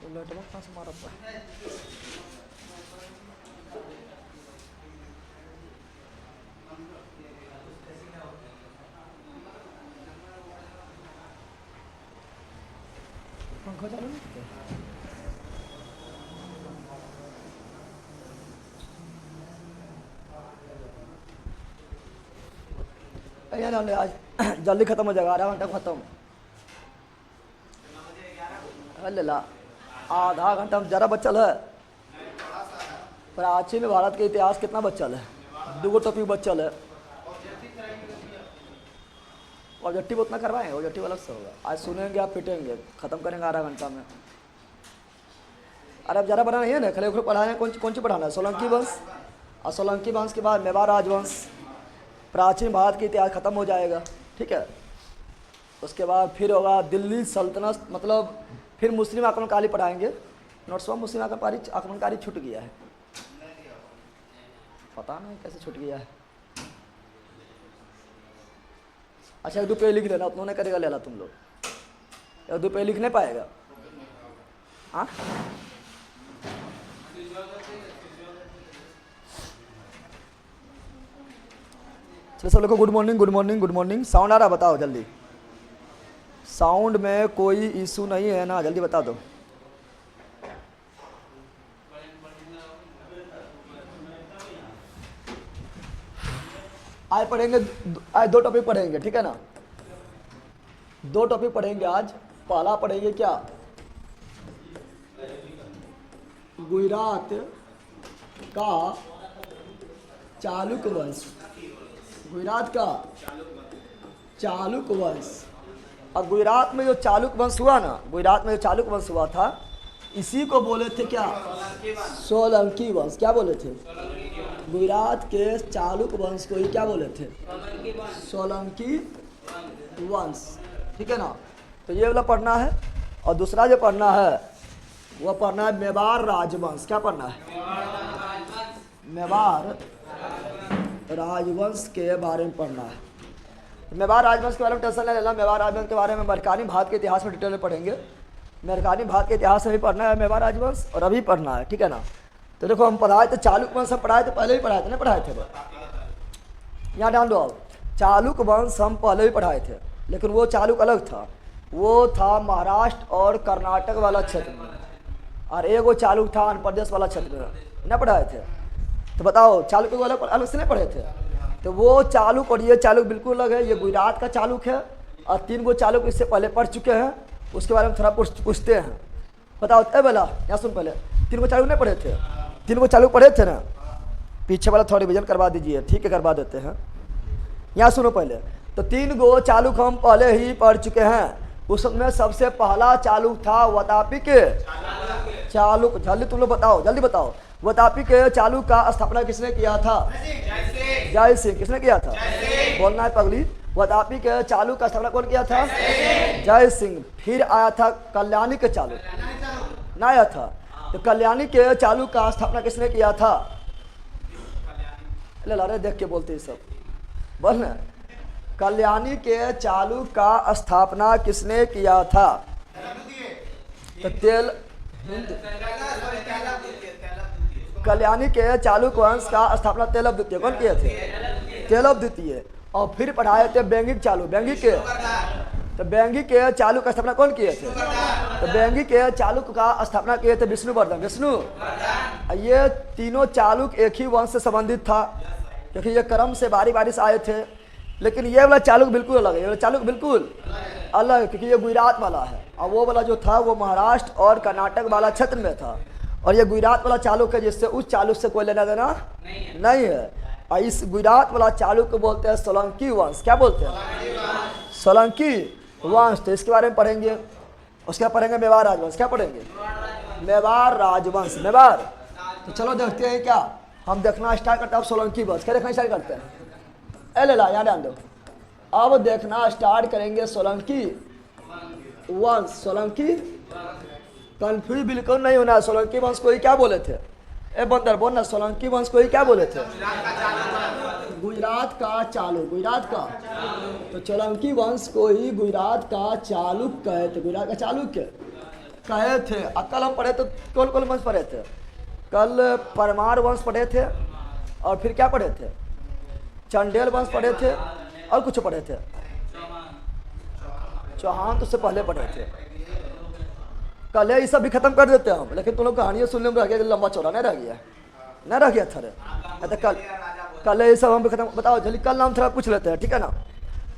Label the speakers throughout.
Speaker 1: लेटवा कहाँ से मारा था? पंखा चालू नहीं किया? यार आज जल्दी खत्म हो जाएगा, आधा घंटा खत्म। अरे ला आधा घंटा में जरा बचल है। प्राचीन भारत के इतिहास कितना बचल है? 2 टॉपिक बचल है। ऑब्जेक्टिव उतना करवाएंगे, ऑब्जेक्टिव अलग से होगा। आज सुनेंगे, आप पिटेंगे, खत्म करेंगे आधा घंटा में। अरे अब ज़्यादा पढ़ाना नहीं है ना, खाली ओखर पढ़ाना है। कौन सी पढ़ाना है? सोलंकी वंश, और सोलंकी वंश के बाद मेवाड़ राजवंश, प्राचीन भारत का इतिहास खत्म हो जाएगा, ठीक है। उसके बाद फिर होगा दिल्ली सल्तनत, मतलब फिर मुस्लिम आक्रमणकारी पढ़ाएंगे। नोट्स में मुस्लिम आक्रमणकारी छूट गया है, पता नहीं कैसे छूट गया है। अच्छा 1-2 पेज लिख लेना, उन्होंने करेगा लेला तुम लोग। 1-2 पेज लिख नहीं पाएगा? हाँ चलो सब लोग को good morning, good morning, good morning. Sound आ रहा? बताओ जल्दी। साउंड में कोई इशू नहीं है ना? जल्दी बता दो। आज पढ़ेंगे, आज 2 टॉपिक पढ़ेंगे, ठीक है ना। 2 टॉपिक पढ़ेंगे आज। पहला पढ़ेंगे क्या? गुजरात का चालुक्य वंश। गुजरात का चालुक्य वंश। और गुजरात में जो चालुक्य वंश हुआ ना, गुजरात में जो चालुक्य वंश हुआ था, इसी को बोले थे क्या? सोलंकी वंश। क्या बोले थे? गुजरात के चालुक्य वंश को ही क्या बोले थे? सोलंकी वंश, ठीक है ना। तो ये वाला पढ़ना है। और दूसरा जो पढ़ना है वो पढ़ना है मेवाड़ राजवंश। क्या पढ़ना है? मेवाड़ राजवंश के बारे में पढ़ना है। मेवाड़ राजवंश के बारे में टेंशन नहीं लेना। मेवाड़ राजवंश के बारे में मरकानी भारत के इतिहास में डिटेल में पढ़ेंगे। मरकानी भारत के इतिहास में भी पढ़ना है मेवाड़ राजवंश, और अभी पढ़ना है, ठीक है ना। तो देखो हम पढ़ाए थे चालुक्य वंश, हम पढ़ाए थे, पहले भी पढ़ाए थे, नहीं पढ़ाए थे? यहाँ ध्यान दो। अब चालुक्य वंश हम पहले भी पढ़ाए थे, लेकिन वो चालुक्य अलग था। वो था महाराष्ट्र और कर्नाटक वाला क्षेत्र में, और एगो चालुक्य था आंध्र प्रदेश वाला क्षेत्र में, नहीं पढ़ाए थे? तो बताओ चालुक्य वाला अलग से नहीं पढ़े थे? तो वो चालुक्य और ये चालुक्य बिल्कुल अलग है। ये गुजरात का चालुक्य है, और 3 गो चालुक्य इससे पहले पढ़ चुके हैं। उसके बारे में थोड़ा पूछते हैं। बताओ ए बेला, यहाँ सुन, पहले 3 गो चालुक्य नहीं पढ़े थे? 3 गो चालुक्य पढ़े थे ना? पीछे वाला थोड़ा रिविजन करवा दीजिए, ठीक है, करवा देते हैं। यहाँ सुनो पहले। तो 3 गो चालुक्य हम पहले ही पढ़ चुके हैं। उसमें सबसे पहला चालुक्य था वातापी के चालुक्य। जल्दी तुम लोग बताओ, जल्दी बताओ। वातापी के चालुक्य का स्थापना किसने किया था? जय सिंह। किसने किया था? बोलना है पगली। वातापी के चालुक्य का स्थापना कौन किया था? जय सिंह। फिर आया था कल्याणी के चालुक्य, ना आया था? तो कल्याणी के चालुक्य का स्थापना किसने किया था? अरे देख के बोलते हैं सब, बोलना। कल्याणी के चालुक्य का स्थापना किसने किया था? तो कल्याणी के चालुक्य वंश का स्थापना तेलव द्वितीय कौन किए थे? तेलव द्वितीय। और फिर पढ़ाए थे बैंगिक चालुक्य, बैंगिक के। तो बैंगिक के चालुक्य का स्थापना कौन किए थे? तो बैंगिक के चालुक्य का स्थापना किए थे विष्णुवर्धन। विष्णु। ये तीनों चालुक्य एक ही वंश से संबंधित था, क्योंकि ये क्रम से बारी बारी से आए थे। लेकिन ये वाला चालुक्य बिल्कुल अलग है। ये वाला चालुक्य बिल्कुल अलग है, क्योंकि ये गुजरात वाला है, और वो वाला जो था वो महाराष्ट्र और कर्नाटक वाला क्षेत्र में था। और ये गुजरात वाला चालुक्य है, जिससे उस चालुक्य से कोई लेना देना नहीं है। और इस गुजरात वाला चालुक्य बोलते हैं सोलंकी वंश। क्या बोलते हैं? सोलंकी वंश। तो इसके बारे में पढ़ेंगे। उसके बाद पढ़ेंगे मेवाड़ राजवंश। क्या पढ़ेंगे? मेवाड़ राजवंश, मेवाड़। तो चलो देखते हैं क्या हम देखना स्टार्ट करते हैं। अब सोलंकी वंश क्या देखना स्टार्ट करते हैं? लेला यहाँ ध्यान दो। अब देखना स्टार्ट करेंगे सोलंकी वंश। सोलंकी, कंफ्यूज बिल्कुल नहीं होना। सोलंकी वंश को ही क्या बोले थे? ए बंदर बोलना, सोलंकी वंश को ही क्या बोले थे? गुजरात का चालुक्य। गुजरात का, तो सोलंकी वंश को ही गुजरात का चालुक्य कहते। गुजरात का चालुक्य कहे थे। कल हम पढ़े तो कौन कौन वंश पढ़े थे? कल परमार वंश पढ़े थे, और फिर क्या पढ़े थे? चंडेल वंश पढ़े थे, और कुछ पढ़े थे? चौहान तो उससे पहले पढ़े थे। कल ये सब भी खत्म कर देते हैं हम, लेकिन तुम लोग कहानियां सुनने में रह गया, लंबा चौड़ा नहीं रह गया, नहीं रह गया थोड़े। तो कल ये सब हम भी खत्म। बताओ जल्दी, कल नाम थोड़ा पूछ लेते हैं, ठीक है ना?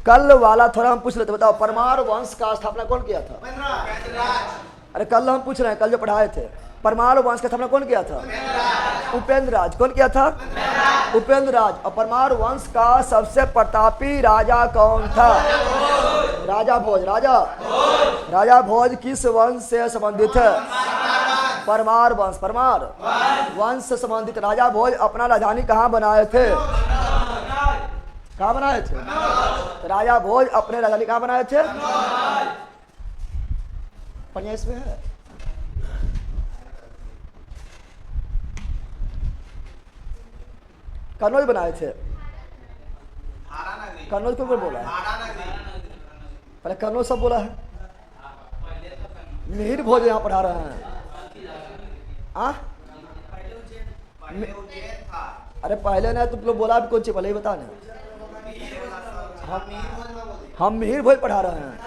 Speaker 1: कल वाला थोड़ा हम पूछ लेते। बताओ परमार वंश का स्थापना कौन किया था? अरे कल हम पूछ रहे हैं, कल जो पढ़ाए थे, परमार वंश का स्थापना कौन किया था? उपेंद्र राज। कौन किया था? उपेंद्र राज। और परमार वंश का सबसे प्रतापी राजा कौन था? राजा भोज। राजा भोज किस वंश से संबंधित है? परमार वंश। परमार वंश से संबंधित राजा भोज अपना राजधानी कहाँ बनाए थे? कहाँ बनाए थे? राजा भोज अपने राजधानी कहाँ बनाए थे? पढ़िया इसमें है। कन्नौज बनाए थे। कन्नौज को बोला है? पहले कन्नौज सब बोला है। मिहिर भोज यहाँ पढ़ा रहे हैं। अरे पहले ना तुम लोग बोला भी कौन सी, पहले ही बता ना। हम मिहिर भोज पढ़ा रहे हैं।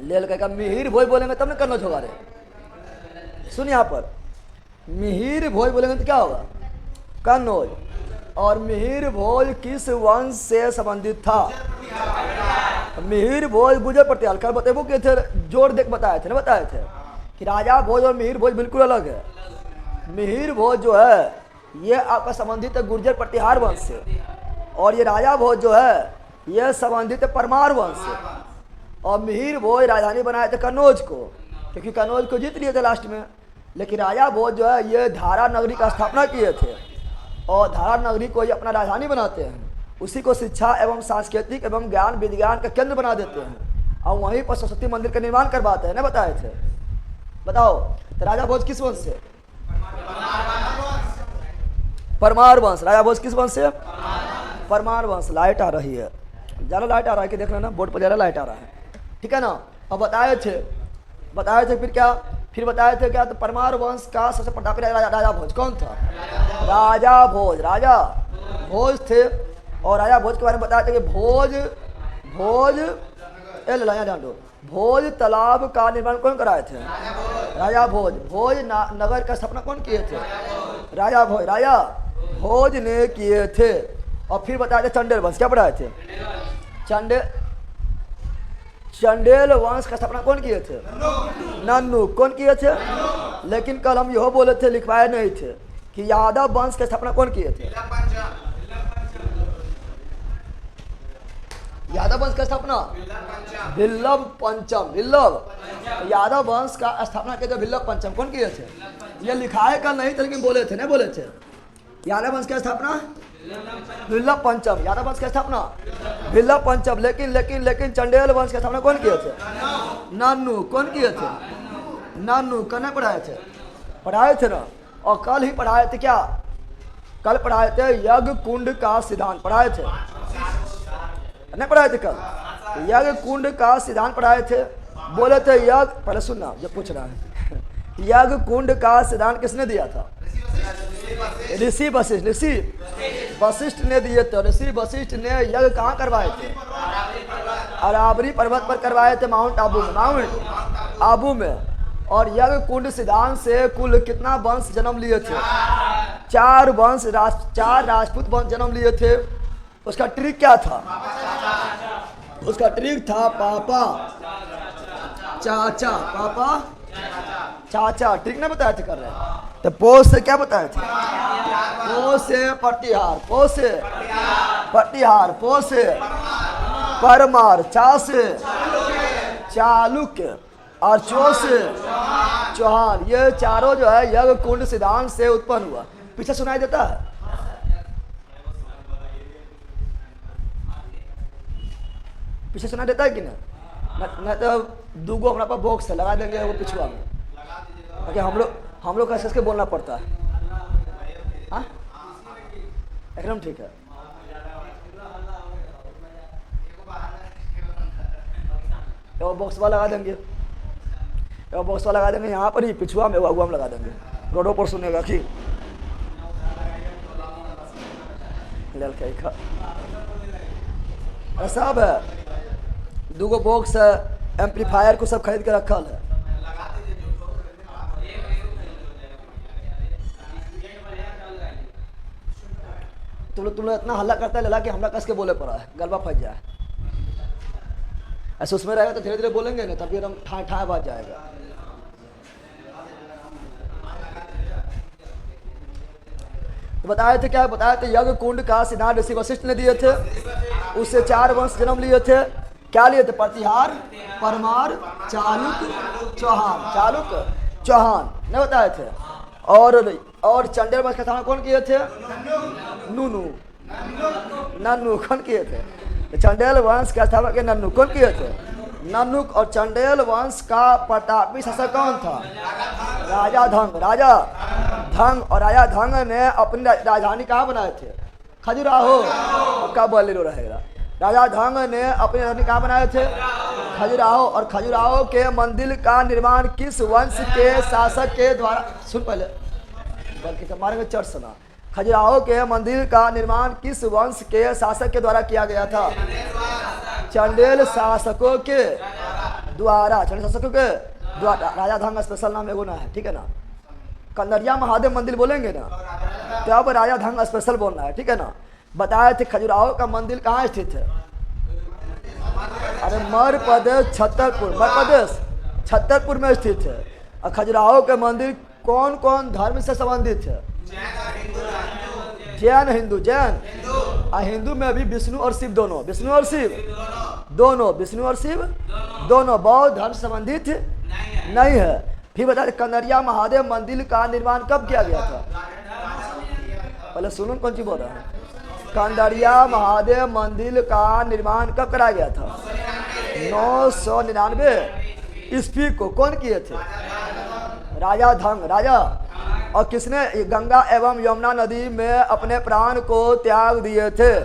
Speaker 1: लेल का मिहिर भोज बोलेंगे तब ना कन्नौज होगा। रे सुन, यहाँ पर मिहिर भोज बोलेंगे तो क्या होगा? कन्नौज। और मिहिर भोज किस वंश से संबंधित था? मिहिर भोज गुजर प्रतिहार। कल बतेबो के थे, जोड़ देख बताए थे ना, बताए थे कि राजा भोज और मिहिर भोज बिल्कुल अलग है। मिहिर भोज जो है ये आपका संबंधित है गुर्जर प्रतिहार वंश से, और ये राजा भोज जो है ये संबंधित है परमार वंश से। और मिहिर भोज राजधानी बनाए थे कन्नौज को, क्योंकि कन्नौज को जीत लिए थे लास्ट में। लेकिन राजा भोज जो है ये धारा नगरी का स्थापना किए थे, और धारा नगरी को ये अपना राजधानी बनाते हैं। उसी को शिक्षा एवं सांस्कृतिक एवं ज्ञान विज्ञान का केंद्र बना देते हैं, और वहीं पर सरस्वती मंदिर का निर्माण करवाते हैं ना, बताए थे। बताओ तो राजा भोज किस वंश से? परमार वंश। राजा भोज किस वंश से? परमार वंश। लाइट आ रही है, ज़्यादा लाइट आ रहा है कि देख लेना, बोर्ड पर ज़्यादा लाइट आ रहा है, ठीक है ना? अब बताए थे फिर क्या? फिर बताए थे क्या? तो परमार वंश का सबसे प्रतापी राजा भोज कौन था? राजा भोज। राजा भोज थे। और राजा भोज के बारे में बताया था कि भोज भोज तालाब का निर्माण कौन कराए थे? राजा भोज। भोज नगर का स्थापना कौन किए थे? राजा भोज ने किए थे। और फिर बताए थे चंडेल वंश। क्या पढ़ाए थे? चंडेल वंश का स्थापना कौन किए थे? नन्नू। कौन किए थे? लेकिन कल हम यह बोले थे, लिखवाए नहीं थे, कि यादव वंश की स्थापना कौन किए थे? यादव वंश का स्थापना विल्लभ पंचम। यादव वंश का स्थापना किए थे विल्लभ पंचम। कौन किए थे? ये लिखाए कल नहीं थे, लेकिन बोले थे, नहीं बोले थे? यादव वंश की स्थापना विल्लभ पंचम। यादव वंश की स्थापना विल्लभ पंचम। लेकिन चंडेल वंश की स्थापना कौन किए थे? नन्नू। कौन किए थे? नन्नू। कने पढ़ाए थे ना। और कल ही पढ़ाए थे क्या? कल पढ़ाए थे यज्ञ कुंड का सिद्धांत। पढ़ाए थे? नहीं पढ़ाए थे कल? यज्ञ कुंड का सिद्धांत पढ़ाए थे। बोले थे यज्ञ, पहले सुनना जो पूछ रहा है, यज्ञ कुंड का सिद्धांत किसने दिया था? ऋषि वशिष्ठ ने दिए थे। ऋषि वशिष्ठ ने यज्ञ कहाँ करवाए थे? अरावली पर्वत पर करवाए थे, माउंट आबू में। और यज्ञ कुंड सिद्धांत से कुल कितना वंश जन्म लिए थे? 4 वंश, 4 राजपूत वंश जन्म लिए थे। उसका ट्रिक क्या था? उसका ट्रिक था पापा चाचा। ट्रिक नहीं बताए थे कर रहे? तो पोस से क्या बताए थे? पोस से पटिहार, पोस से परमार, चा से चालुक्य, और चो से चौहान। ये चारों जो है यज्ञ कुंड सिद्धांत से उत्पन्न हुआ। पीछे सुनाई देता है? पीछे सुनाई देता है कि नहीं तो दूगो हमारे पास बॉक्स है, लगा देंगे वो पिछुआ में, ताकि हम लोग कैसे बोलना पड़ता है। हाँ एकदम ठीक है। वो बॉक्सवा लगा देंगे, वो बॉक्सवा लगा देंगे यहाँ पर ही, पिछुआ में अगुआ में लगा देंगे, रोडों पर सुनेगा कि सब है, 2 बॉक्स है, एम्पलीफायर को सब खरीद के रखल है। तुम लोग इतना हल्ला करता है लला कि हमरा कस के बोले पड़ा है, गलबा फंस जाए। ऐसे उसमें रहेगा तो धीरे धीरे बोलेंगे ना, तभी एकदम ठाए ठाए बात जाएगा। तो बताए थे क्या, बताए थे यज्ञ कुंड का सिद्धांत ऋषि वशिष्ठ ने दिए थे, उससे 4 वंश जन्म लिए थे। क्या लिए थे? प्रतिहार, परमार, चालुक, चौहान। चालुक चौहान ने बताए थे। और चंडेल वंश का स्थापना कौन किए थे? नन्नू कौन किए थे? चंडेल वंश का स्थापना के नन्नू कौन किए थे? नन्नुक। और चंडेल वंश का प्रतापी शासक कौन था? राजा धंग। राजा धंग। और राजा धंग ने अपनी राजधानी कहाँ बनाए थे? खजुराहो। कब बलिरो रहेगा? राजा धंग ने अपनी राजधानी कहाँ बनाए थे? खजुराहो। और खजुराहो के मंदिर का निर्माण किस वंश के शासक के द्वारा? सुन पहले, बल्कि मारेंगे चढ़ सुना। खजुराहो के मंदिर का निर्माण किस वंश के शासक के द्वारा किया गया था? चंडेल शासकों के द्वारा। चंडेल शासकों के द्वारा। राजा धंग स्पेशल नाम एगो ना है, ठीक है ना। कंदरिया महादेव मंदिर बोलेंगे ना, तो अब राजा धंग स्पेशल बोलना है, ठीक है ना। बताए थे खजुराहो का मंदिर कहाँ स्थित है? अरे मध्य प्रदेश छतरपुर, मध्य प्रदेश छतरपुर में स्थित है। और खजुराहो के मंदिर कौन कौन धर्म से संबंधित है? जैन, हिंदू। जैन और हिंदू में भी विष्णु और शिव दोनों, विष्णु और शिव दोनों, विष्णु और शिव दोनों। बौद्ध धर्म से संबंधित नहीं है। फिर बता, कंदरिया महादेव मंदिर का निर्माण कब किया गया था? पहले सुनो कौन सी बोल रहा है। कंदरिया महादेव मंदिर का निर्माण कब कराया गया था? 999 ईस्वी को। कौन किए थे? राजा धंग। राजा। और किसने गंगा एवं यमुना नदी में अपने प्राण को त्याग दिए थे?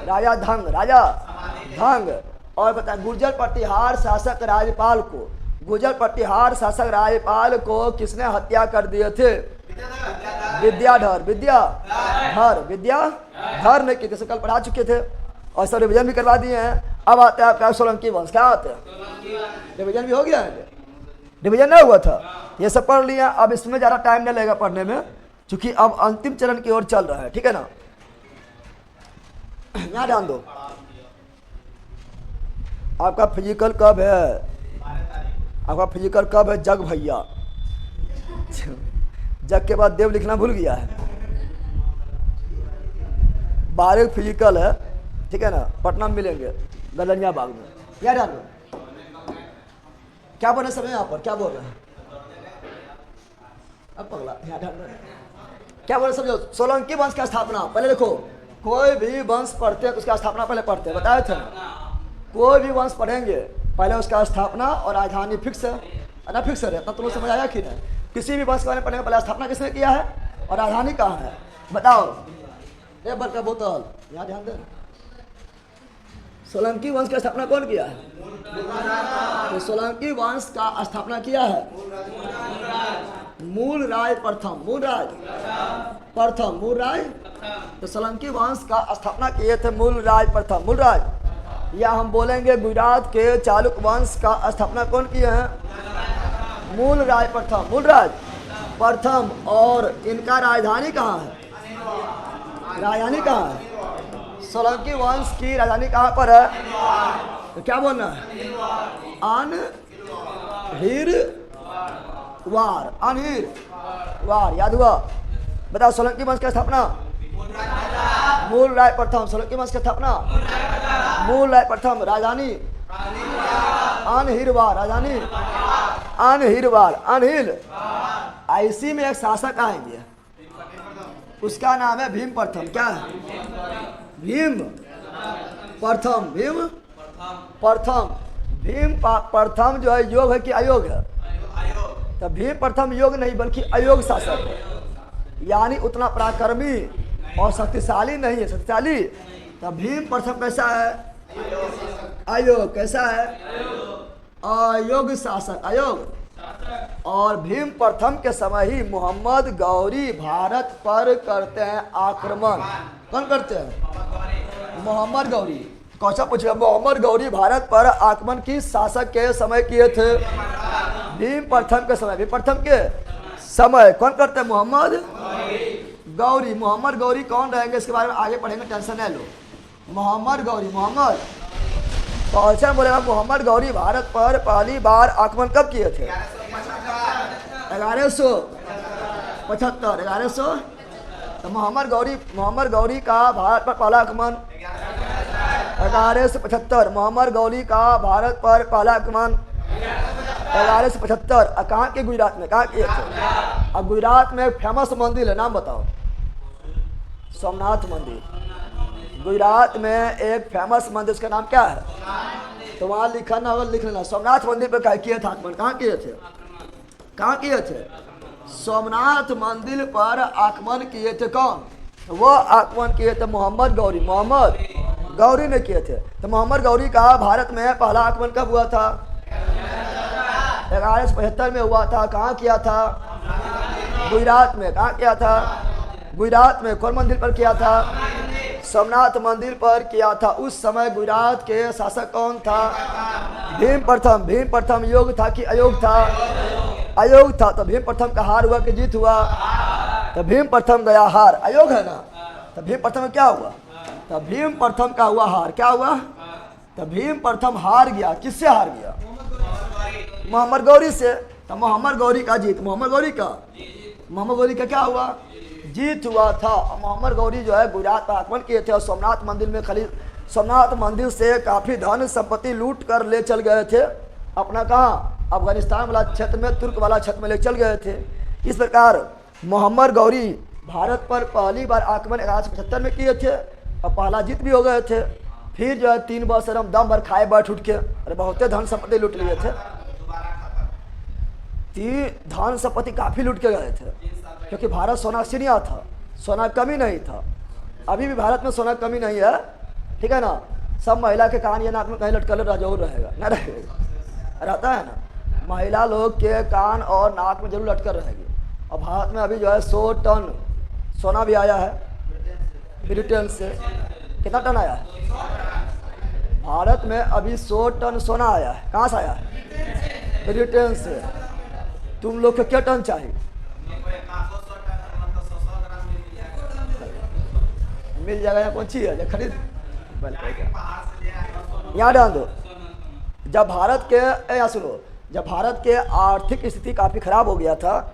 Speaker 1: राजा धंग। राजा धंग। और बता, गुर्जर प्रतिहार शासक राजपाल को, गुर्जर प्रतिहार शासक राजपाल को किसने हत्या कर दिए थे? विद्याधर। विद्याधर। विद्याधर ने की थी, कल पढ़ा चुके थे और सब रिविजन भी करवा दिए हैं। अब आते हैं आपका सोलंकी वंश। क्या आते हैं? रिविजन भी हो गया है, रिविजन नहीं हुआ था, ये सब पढ़ लिया। अब इसमें ज़्यादा टाइम नहीं लगेगा पढ़ने में, क्योंकि अब अंतिम चरण की ओर चल रहा है, ठीक है ना। यहाँ ध्यान दो, आपका फिजिकल कब है? आपका फिजिकल कब है? जग भैया। जग के बाद देव लिखना भूल गया है। 12 फिजिकल है, ठीक है ना। पटना में मिलेंगे, गलनिया बाग में। यार ध्यान दो, क्या बोल रहे सब यहाँ पर? क्या बोल रहे हैं? अब पगला, क्या बोल रहे समझो। सोलंकी वंश का स्थापना पहले देखो, कोई भी वंश पढ़ते हैं तो उसका स्थापना पहले पढ़ते हैं, बताए थे ना। कोई भी वंश पढ़ेंगे पहले उसका स्थापना और राजधानी फिक्स है ना, फिक्स है। इतना तुम्हें समझ आया कि नहीं? किसी भी वंश के बारे में पढ़ेंगे पहले स्थापना किसने किया है और राजधानी कहाँ है, बताओ। एक बार का बोतल, यहाँ ध्यान दें। सोलंकी वंश की स्थापना कौन किया है? तो सोलंकी वंश का स्थापना किया है मूल राज प्रथम। मूल राज प्रथम, मूल राज। तो सोलंकी वंश का स्थापना किए थे मूल राज प्रथम। मूल राज, या हम बोलेंगे गुजरात के चालुक वंश का स्थापना कौन किए हैं? मूल राज प्रथम। मूल राज प्रथम। और इनका राजधानी कहाँ है? राजधानी कहाँ है? सोलंकी वंश की राजधानी कहाँ पर है? तो क्या बोलना है? अनहिरवार। अनहिरवार, याद हुआ? बताओ, सोलंकी वंश की स्थापना मूल राय प्रथम। सोलंकी वंश की स्थापना मूल राय प्रथम। राजधानी अनहिरवार। राजधानी अनहिरवार। अनहिल। इसी में एक शासक आएंगे, उसका नाम है भीम प्रथम। क्या है? भीम प्रथम। भीम प्रथम। भीम प्रथम जो है योग है कि अयोग है? तो भीम प्रथम योग नहीं बल्कि अयोग शासक है, यानी उतना पराक्रमी और शक्तिशाली नहीं है। शक्तिशाली तो भीम प्रथम कैसा है? अयोग। कैसा है? अयोग्य शासक, अयोग्य। और भीम प्रथम के समय ही मोहम्मद गौरी भारत पर करते हैं आक्रमण। कौन करते हैं? मोहम्मद गौरी। क्वेश्चन पूछेगा, मोहम्मद गौरी भारत पर आक्रमण किस शासक के समय किए थे? भीम प्रथम के समय। भीम प्रथम के समय कौन करते हैं? मोहम्मद गौरी। मोहम्मद गौरी कौन रहेंगे इसके बारे में आगे पढ़ेंगे, टेंशन नहीं लो। मोहम्मद गौरी, मोहम्मद क्वेश्चन बोलेगा मोहम्मद गौरी भारत पर पहली बार आक्रमण कब किए थे? 1175। 1100। तो मोहम्मद गौरी का भारत पर पहला आक्रमण 1175। मोहम्मद गौरी का भारत पर पहला आक्रमण 1175। कहाँ के? गुजरात में। कहाँ किए थे? अब गुजरात में एक फेमस मंदिर है, नाम बताओ। सोमनाथ मंदिर। गुजरात में एक फेमस मंदिर, उसका नाम क्या है? तो वहाँ लिखा ना होगा, लिख लेना। सोमनाथ मंदिर पर क्या किए थे आक्रमण? कहाँ किए थे? कहाँ किए थे? सोमनाथ मंदिर पर आक्रमण किए थे। कौन? वो आक्रमण किए थे मोहम्मद गौरी। मोहम्मद गौरी ने किए थे। तो मोहम्मद गौरी का भारत में पहला आक्रमण कब हुआ था? 1175 में हुआ था। कहाँ किया था? गुजरात में। कहाँ किया था? गुजरात में। कौन मंदिर पर किया था? सोमनाथ मंदिर पर किया था। उस समय गुजरात के शासक कौन था? भीम प्रथम। भीम प्रथम योग्य था कि अयोग्य था? अयोग्य था। तो भीम प्रथम का हार हुआ कि जीत हुआ? तो भीम प्रथम गया हार। अयोग्य है ना? तो भीम प्रथम क्या हुआ? तो भीम प्रथम का हुआ हार। क्या हुआ? तो भीम प्रथम हार गया। किससे हार गया? मोहम्मद गौरी से। तो मोहम्मद गौरी का जीत। मोहम्मद गौरी का क्या हुआ? जीत हुआ था। मोहम्मद गौरी जो है गुजरात पर आक्रमण किए थे और सोमनाथ मंदिर में सोमनाथ मंदिर से काफ़ी धन संपत्ति लूट कर ले चल गए थे अपना। कहाँ? अफगानिस्तान वाला क्षेत्र में, तुर्क वाला क्षेत्र में ले चल गए थे। इस प्रकार मोहम्मद गौरी भारत पर पहली बार आक्रमण 1175 में किए थे और पहला जीत भी हो गए थे। फिर जो है 3 वर्ष दम भर खाए बैठ उठ के, अरे बहुत धन संपत्ति लूट लिए थे। धन संपत्ति काफ़ी लूट के गए थे क्योंकि भारत सोना सीनिया था, सोना कमी नहीं था। अभी भी भारत में सोना कमी नहीं है, ठीक है ना। सब महिला के कान या नाक में कहीं लटकल जरूर रहेगा, ना रहेगा? रहता है ना। महिला लोग के कान और नाक में जरूर लटकर रहेगी। और भारत में अभी जो है 100 टन सोना भी आया है ब्रिटेन से। कितना टन आया है? भारत में अभी 100 टन सोना आया है। कहाँ से आया है? ब्रिटेन से। तुम लोग को क्या टन चाहिए? मिल जाएगा। यहाँ कौन सी है खरीद? यहाँ डाल दो। जब भारत के यहाँ सुनो, जब भारत के आर्थिक स्थिति काफ़ी ख़राब हो गया था,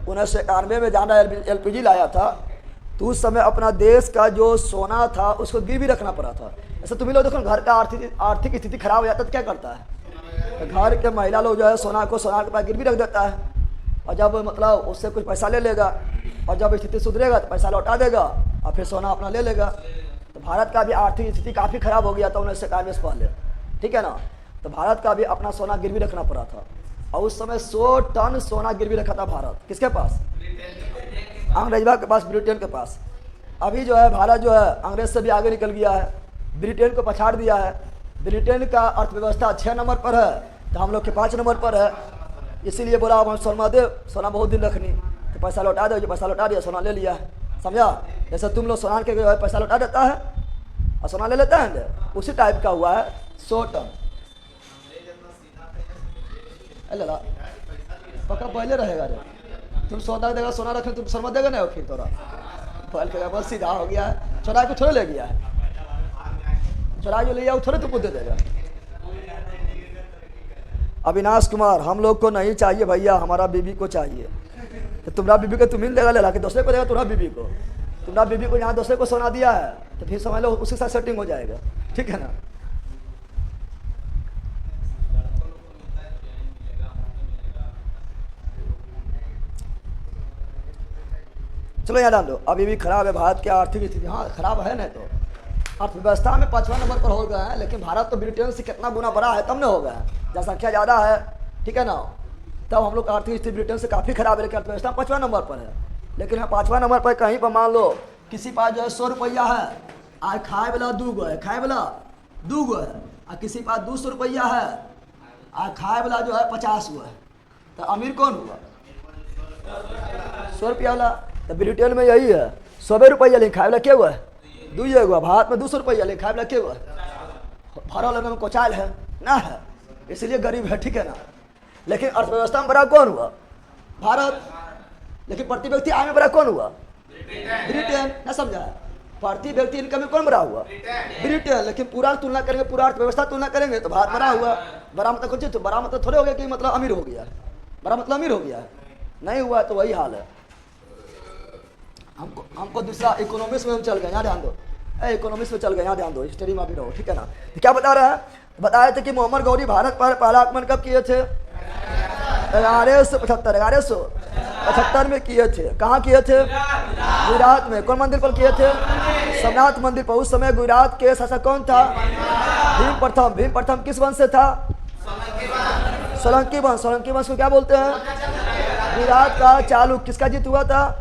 Speaker 1: 1991 में जाना LPG लाया था, तो उस समय अपना देश का जो सोना था उसको गिरवी रखना पड़ा था। ऐसे तुम्हें लोग देखो, घर का आर्थिक स्थिति खराब हो जाता है तो क्या करता है? तो घर के महिला लोग जो है सोना के पास गिरवी रख देता है और जब मतलब उससे कुछ पैसा ले लेगा और जब स्थिति सुधरेगा तो पैसा लौटा देगा और फिर सोना अपना ले लेगा। तो भारत का भी आर्थिक स्थिति काफ़ी ख़राब हो गया था 1991 से पहले, ठीक है ना। तो भारत का भी अपना सोना गिरवी रखना पड़ा था और उस समय 100 टन सोना गिरवी रखा था भारत। किसके पास? अंग्रेजवा के पास, ब्रिटेन के पास। अभी जो है भारत जो है अंग्रेज से भी आगे निकल गया है, ब्रिटेन को पछाड़ दिया है। ब्रिटेन का अर्थव्यवस्था 6 नंबर पर है तो हम लोग के 5 नंबर पर है। इसीलिए बोला अब हम सोना दे, सोना बहुत दिन रखनी, तो पैसा लौटा दो। जो पैसा लौटा दिया, सोना ले लिया है, समझा। जैसे तुम लोग सोना के जो है पैसा लौटा देता है और सोना ले लेता है, उसी टाइप का हुआ है 100 टन। अल्लाह पक्का पहले रहेगा रे। तुम सोना देगा, सोना रखने तुम शर्मा देगा ना, फिर तोरा पहल के बस सीधा हो गया है। चुरा के थोड़े ले गया है, चुरा जो ले गया वो थोड़े तुमको दे देगा। अविनाश कुमार, हम लोग को नहीं चाहिए भैया, हमारा बीबी को चाहिए। तो तुम्हारा बीबी को तुम ही देगा, ले ला के दूसरे को देगा। तुम्हारा बीबी को यहाँ दूसरे को सोना दिया है तो फिर समझ लो उसके साथ सेटिंग हो जाएगा, ठीक है ना। चलो यहाँ डाल दो। अभी भी खराब है भारत की आर्थिक स्थिति। हाँ खराब है, नहीं तो अर्थव्यवस्था में 5वां नंबर पर हो गया है, लेकिन भारत तो ब्रिटेन से कितना गुना बड़ा है तब न हो गया है। जनसंख्या ज़्यादा है, ठीक है ना, तब हम लोग आर्थिक स्थिति ब्रिटेन से काफ़ी खराब है, लेकिन अर्थव्यवस्था 5वां नंबर पर है। लेकिन यहाँ 5वां नंबर पर कहीं पर मान लो किसी पास जो है 100 रुपया है, आज खाए वाला 2 गो है, खाए वाला 2 गो है, और किसी पास 200 रुपया है खाए वाला जो है 50 हुआ, तो अमीर कौन हुआ? 100 रुपया वाला। तो ब्रिटेन में यही है, 100 रुपया ले खाए वाला क्या हुआ? 2 हुआ। भारत में 200 रुपया ले खाए वाला क्या हुआ? भरल में कोचाल है ना है, इसलिए गरीब है, ठीक है ना। लेकिन अर्थव्यवस्था में बड़ा कौन हुआ? भारत। लेकिन प्रति व्यक्ति आय में बड़ा कौन हुआ? ब्रिटेन। ना समझा? प्रति व्यक्ति इनकम में कौन बड़ा हुआ? ब्रिटेन। लेकिन पूरा तुलना करेंगे, पूरा अर्थव्यवस्था तुलना करेंगे तो भारत बड़ा हुआ। बड़ा मतलब कुछ तो बड़ा मतलब थोड़े हो गया कि मतलब अमीर हो गया, बड़ा मतलब अमीर हो गया नहीं हुआ। तो वही हाल है। हमको दूसरा इकोनॉमिक्स में हम चल गए, यहाँ ध्यान दो, इकोनॉमिक्स में चल गए, यहाँ ध्यान दो, हिस्ट्री में भी रहो, ठीक है ना। तो क्या बता रहा है? बताए थे कि मोहम्मद गौरी भारत पर पहला आक्रमण कब किए थे? 1175 में किए थे। कहाँ किए थे? गुजरात में। कौन मंदिर पर किए थे? सोमनाथ मंदिर पर। उस समय गुजरात के शासक कौन था? भीम प्रथम। भीम प्रथम किस वंश से था? सोलंकी वंश। सोलंकी वंश को क्या बोलते हैं? गुजरात का चालुक्य। किसका जीत हुआ था?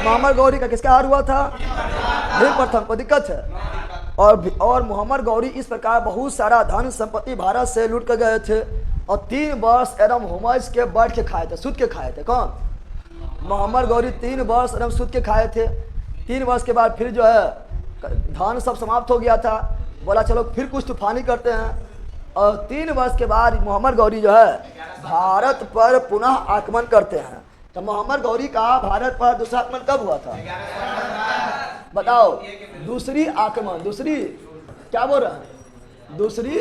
Speaker 1: मोहम्मद गौरी का। किसका हार हुआ था? भीम प्रथम को। दिक्कत है। और मोहम्मद गौरी इस प्रकार बहुत सारा धन संपत्ति भारत से लूट कर गए थे और 3 वर्ष एवं हुमायूं के बैठ के खाए थे, सूद के खाए थे। कौन? मोहम्मद गौरी 3 वर्ष एवं सूद के खाए थे। 3 वर्ष के बाद फिर जो है धन सब समाप्त हो गया था, बोला चलो फिर कुछ तूफानी करते हैं। और 3 वर्ष के बाद मोहम्मद गौरी जो है भारत पर पुनः आक्रमण करते हैं। तो मोहम्मद गौरी का भारत पर दूसरा आक्रमण कब हुआ था? बताओ। दूसरी आक्रमण, दूसरी क्या बोल रहा है? दूसरी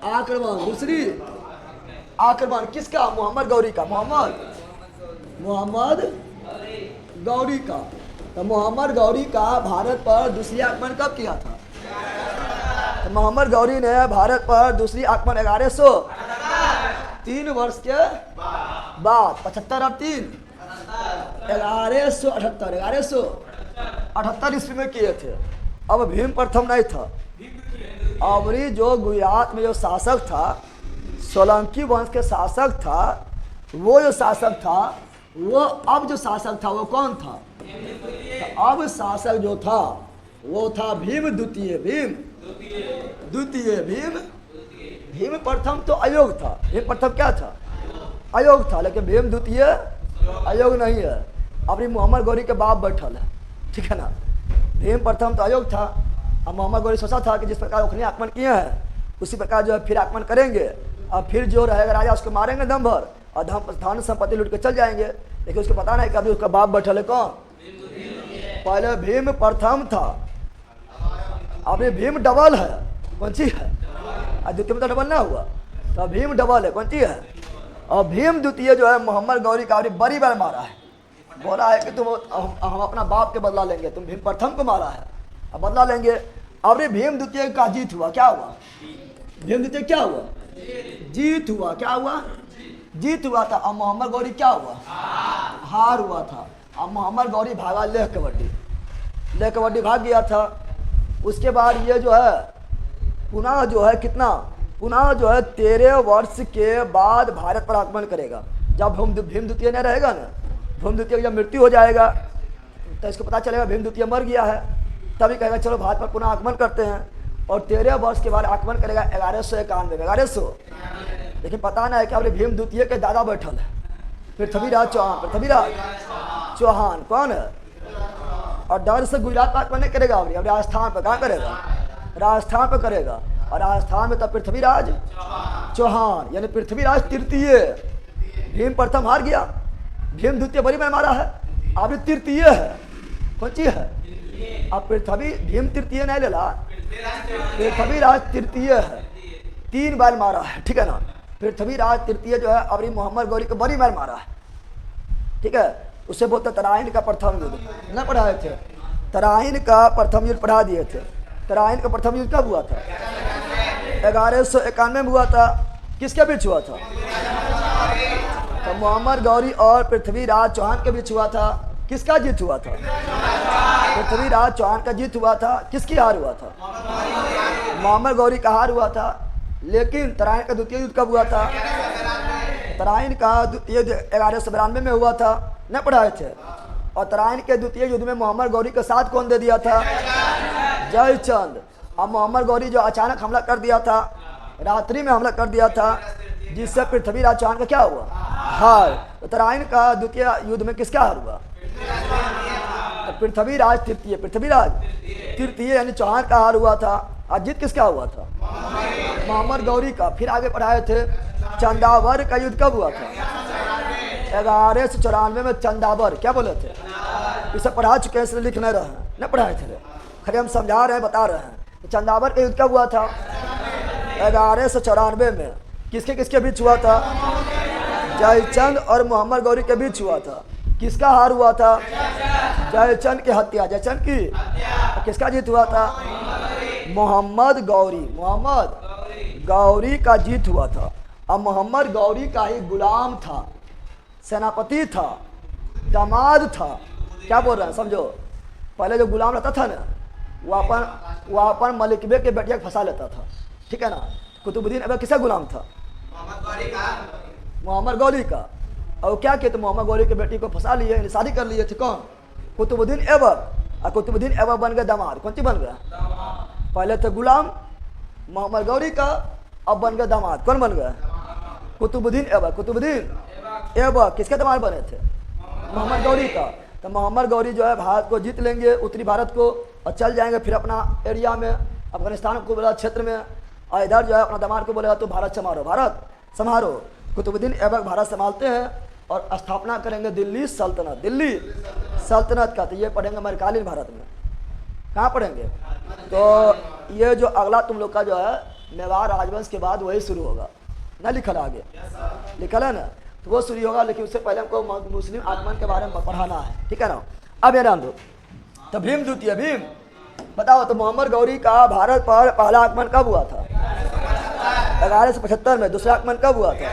Speaker 1: आक्रमण, दूसरी आक्रमण किसका? मोहम्मद गौरी का। मोहम्मद गौरी का। तो मोहम्मद गौरी का भारत पर दूसरी आक्रमण कब किया था? तो मोहम्मद गौरी ने भारत पर दूसरी आक्रमण 1103 वर्ष के बाद 75 और 3 1178 ईस्वी में किए थे। अब भीम प्रथम नहीं था। अबरी जो गुजरात में जो शासक था, सोलंकी वंश के शासक था, वो जो शासक था वो अब जो शासक था वो कौन था? तो अब शासक जो था वो था भीम द्वितीय। भीम प्रथम तो अयोग था। भीम प्रथम क्या था? अयोग था। लेकिन भीम द्वितीय अयोग नहीं है। अपनी मोहम्मद गौरी के बाप बैठल है, ठीक है ना। भीम प्रथम तो अयोग था। अब मोहम्मद गौरी सोचा था कि जिस प्रकार उखने आक्रमण किए हैं उसी प्रकार जो है फिर आक्रमण करेंगे और फिर जो रहेगा राजा उसको मारेंगे दम भर और धन संपत्ति लूट के चल जाएंगे। लेकिन उसको पता नहीं कि अभी उसका बाप बैठल है कौन? पहले भीम प्रथम था, अभी भीम डबल है। कौन सी है? द्वितीय में तो डबल ना हुआ, तो भीम डबल है। कौन सी है? और भीम द्वितीय जो है मोहम्मद गौरी का बड़ी बार मारा है। बोला है कि तुम हम अपना बाप के बदला लेंगे, तुम भीम प्रथम को मारा है, अब बदला लेंगे। अब भीम द्वितीय का जीत हुआ। क्या हुआ? भीम द्वितीय क्या हुआ? जीत हुआ। क्या हुआ? जीत हुआ था। अब मोहम्मद गौरी क्या हुआ? हार हुआ था। अब मोहम्मद गौरी भागा लेह कबड्डी भाग गया था। उसके बाद ये जो है पुनः जो है कितना पुनः जो है 13 वर्ष के बाद भारत पर आक्रमण करेगा। जब भीम द्वितीय नहीं रहेगा ना, भीम द्वितीय जब मृत्यु हो जाएगा तो इसको पता चलेगा भीम द्वितीय मर गया है, तभी कहेगा चलो भारत पर पुनः आक्रमण करते हैं। और 13 वर्ष के बाद आक्रमण करेगा 1191 में। 1100। लेकिन पता नहीं है कि अपने भीम द्वितीय के दादा बैठल है पृथ्वीराज चौहान। कौन है? और डर से गुजरात पर आक्रमण नहीं करेगा। अब राजस्थान पर कहाँ करेगा? राजस्थान पर करेगा। और राजस्थान में तब पृथ्वीराज चौहान यानी पृथ्वीराज तृतीय। भीम प्रथम हार गया, भीम द्वितीय बड़ी में मारा है, अब तृतीय है। कौन सी है? अब भीम तृतीय नहीं लेला, पृथ्वीराज तृतीय है। 3 बार मारा है, ठीक है ना। पृथ्वीराज तृतीय जो है अब मोहम्मद गौरी को बड़ी बार मारा है, ठीक है। उसे बोलते तराइन का प्रथम युद्ध न पढ़ाए थे। तराइन का प्रथम युद्ध पढ़ा दिए थे। तराइन का प्रथम युद्ध कब हुआ था? 1191 में हुआ था। किसके बीच हुआ था? तो मोहम्मद गौरी और पृथ्वीराज चौहान के बीच हुआ था। किसका जीत हुआ था? पृथ्वीराज चौहान का जीत हुआ था। किसकी हार हुआ था? मोहम्मद गौरी का हार हुआ था। लेकिन तराइन का द्वितीय युद्ध कब हुआ था? तराइन का द्वितीय 1192 में हुआ था, न पढ़ाए थे। और तराइन के द्वितीय युद्ध में मोहम्मद गौरी का साथ कौन दे दिया था? जयचंद। अब मोहम्मद गौरी जो अचानक हमला कर दिया था रात्रि में हमला कर दिया था, जिससे पृथ्वीराज चौहान का क्या हुआ, हार। उत्तरायण का द्वितीय युद्ध में किसका हार हुआ, तो पृथ्वीराज तृतीय, पृथ्वीराज तृतीय यानी चौहान का हार हुआ था। और जीत किसका हुआ था, मोहम्मद गौरी का। फिर आगे पढ़ाए थे चंदावर का युद्ध कब हुआ था, 1194 में चंदावर, क्या बोले थे, इसे पढ़ा चुके हैं इसलिए लिख नहीं रहे हैं, नहीं पढ़ाए थे, खड़े हम समझा रहे हैं, बता रहे हैं। चंदावर का युद्ध कब हुआ था, 1194 में। किसके किसके बीच हुआ था, जयचंद और मोहम्मद गौरी के बीच हुआ था। किसका हार हुआ था, जयचंद की हत्या, जयचंद की। किसका जीत हुआ था, मोहम्मद गौरी का जीत हुआ था। अब मोहम्मद गौरी का ही गुलाम था, सेनापति था, दामाद था। क्या बोल रहे हैं, समझो। पहले जो गुलाम रहता था ना, वो अपन मलिक बे के बेटिया फंसा लेता था, ठीक है ना। कुतुबुद्दीन ऐबक किसका गुलाम था, मोहम्मद गौरी का। और क्या किया, तो मोहम्मद गौरी के बेटी को फंसा लिए, शादी कर लिए थे। कौन, कुतुबुद्दीन ऐबक। और कुतुबुद्दीन ऐबक बन गए दामाद। कौन सी बन गया, पहले थे गुलाम मोहम्मद गौरी का, अब बन गए दामाद। कौन बन गया, कुतुबुद्दीन ऐबक। कुतुबुद्दीन ऐबक किसके दामाद बने थे, मोहम्मद गौरी का। तो मोहम्मद गौरी जो है भारत को जीत लेंगे, उत्तरी भारत को, और चल जाएंगे फिर अपना एरिया में, अफगानिस्तान को बोला क्षेत्र में। और इधर जो है अपना दामाद को बोलेगा तो भारत संभालो, भारत संभालो। कुतुबुद्दीन ऐबक भारत संभालते हैं और स्थापना करेंगे दिल्ली सल्तनत, दिल्ली सल्तनत का। तो ये पढ़ेंगे मध्यकालीन भारत में। कहाँ पढ़ेंगे, तो ये जो अगला तुम लोग का जो है मेवाड़ राजवंश के बाद वही शुरू होगा ना, लिखल आगे लिखल है ना, तो वो शुरू होगा। लेकिन उससे पहले हमको मुस्लिम आगमन के बारे में पढ़ाना है, ठीक है ना। अब ये ध्यान दो, तो भीम द्वितीय, भीम बताओ, तो मोहम्मद गौरी का भारत पर पहला आगमन कब हुआ था, 1175 में। दूसरा आगमन कब हुआ था,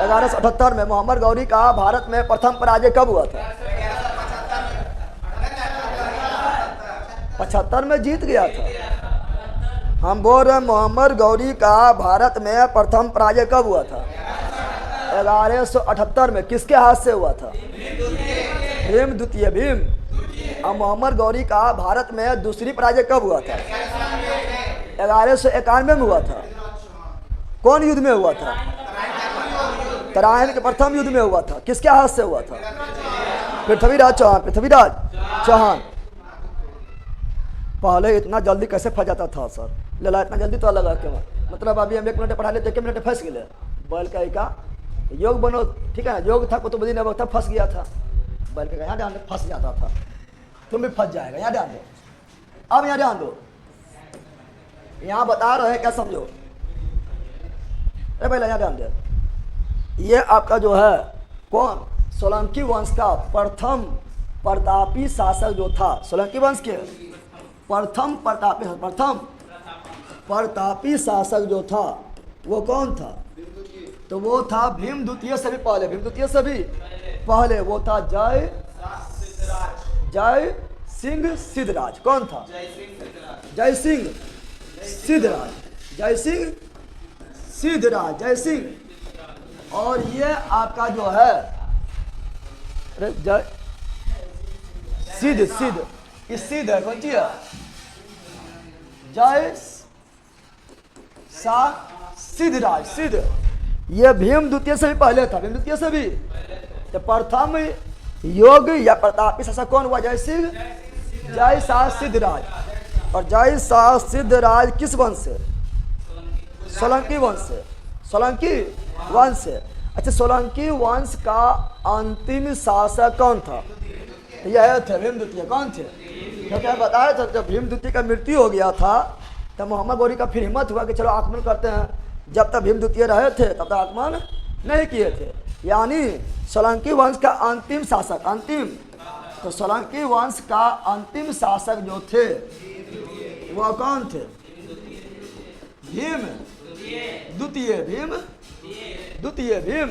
Speaker 1: 1178 में। मोहम्मद गौरी का भारत में प्रथम पराजय कब हुआ था, 75 में जीत गया था। हम बोल रहे मोहम्मद गौरी का भारत में प्रथम पराजय कब हुआ था, 1178 में। किसके हाथ से हुआ था, भीम द्वितीय, भीम। और मोहम्मद गौरी का भारत में दूसरी पराजय कब हुआ था, 1191 में हुआ था। कौन युद्ध में हुआ था, उत्तरायण के प्रथम युद्ध में हुआ था। किसके हाथ से हुआ था, पृथ्वीराज चौहान, पृथ्वीराज चौहान। पहले इतना जल्दी कैसे फंस जाता था सर, लला इतना जल्दी तो लगा के, मतलब अभी हम 1 मिनट पढ़ा लेते, 1 मिनट फंस गए। बैल का योग बनो, ठीक है ना, योग था कुतुबुद्दीन ऐबक तब फंस गया था। बैल का यहाँ ध्यान फंस जाता था, तुम भी फंस जाएगा, यहाँ ध्यान दो। अब यहाँ ध्यान दो, यहाँ बता रहे हैं क्या, समझो। अरे भाई यहाँ ध्यान दे, ये आपका जो है कौन, सोलंकी वंश का प्रथम प्रतापी शासक जो था, सोलंकी वंश के प्रथम प्रतापी शासक जो था वो कौन था, तो वो था भीम द्वितीय से भी पहले, भीम द्वितीय से भी पहले वो था जय सिंह सिद्धराज। कौन था, जय सिंह सिद्धराज, जय सिंह सिद्धराज, जय सिंह। और ये आपका जो है जय सिद्ध, सिद्ध इस सिद्ध है, कौन सी है, जय सा सिद्धराज, सिद्ध। ये भीम द्वितीय से भी पहले था, भीम द्वितीय से भी। तो प्रथम योग या प्रतापी शासक कौन हुआ, जय सिंह, जय सा सिद्धराज। और जय सा सिद्धराज किस वंश से, सोलंकी वंश से, सोलंकी वंश से। अच्छा, सोलंकी वंश का अंतिम शासक कौन था, तो यह थे भीम द्वितीय। कौन थे, क्योंकि हम बताया था जब भीम द्वितीय का मृत्यु हो गया था तब मोहम्मद गौरी का फिर हिम्मत हुआ कि चलो आक्रमण करते हैं। जब तक भीम द्वितीय रहे थे तब तक आक्रमण नहीं किए थे। यानी सोलंकी वंश का अंतिम शासक, अंतिम, तो सोलंकी वंश का अंतिम शासक जो थे वो कौन थे, भीम द्वितीय, भीम द्वितीय, भीम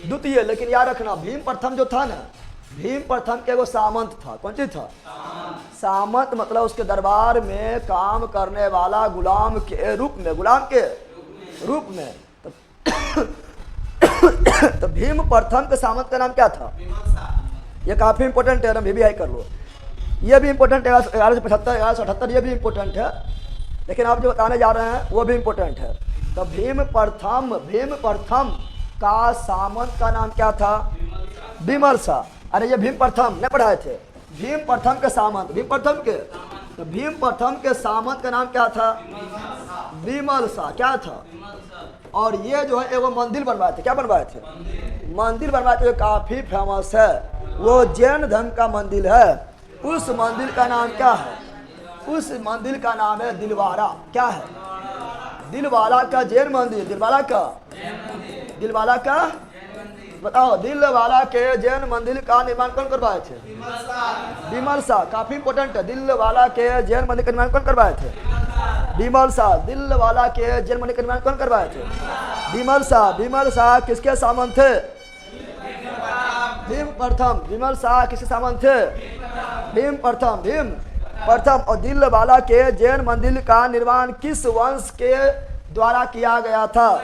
Speaker 1: द्वितीय। लेकिन याद रखना भीम प्रथम जो था ना, भीम प्रथम के वो सामंत था। कौन सी था, सामंत, मतलब उसके दरबार में काम करने वाला गुलाम के रूप में, गुलाम के रूप में। तो भीम प्रथम के सामंत का नाम क्या था, ये काफी इंपॉर्टेंट है, भी कर लो। ये भी इंपॉर्टेंट है, 1175 1178 ये भी इंपॉर्टेंट है। लेकिन आप जो बताने जा रहे हैं वो भी इंपॉर्टेंट है। तो भीम प्रथम का सामंत का नाम क्या था? विमर्शा। अरे ये भीम प्रथम नहीं पढ़ाए थे? भीम प्रथम के सामंत, भीम प्रथम के, तो भीम प्रथम के सामंत का नाम क्या था? विमर्शा। क्या था? और ये जो है एगो मंदिर बनवाए थे। क्या बनवाए थे? मंदिर बनवाए थे जो काफी फेमस है, वो जैन धर्म का मंदिर है। उस मंदिर का नाम क्या है? उस मंदिर का नाम है दिलवारा। क्या है? दिलवाला का जैन मंदिर। दिलवाला का बताओ, दिलवाला के जैन मंदिर का निर्माण कौन करवाए थे? विमर्शा। काफी इंपोर्टेंट है। दिलवाला के जैन मंदिर का निर्माण कौन करवाए थे? विमर्शा। दिलवाला के जैन मंदिर का निर्माण कौन करवाए थे? विमर्शा। विमर्शा किसके सामंत थे? भीम प्रथम। विमर्शा किसके सामंत थे? भीम प्रथम। और दिलवाला के जैन मंदिर का निर्माण किस वंश के द्वारा किया गया था?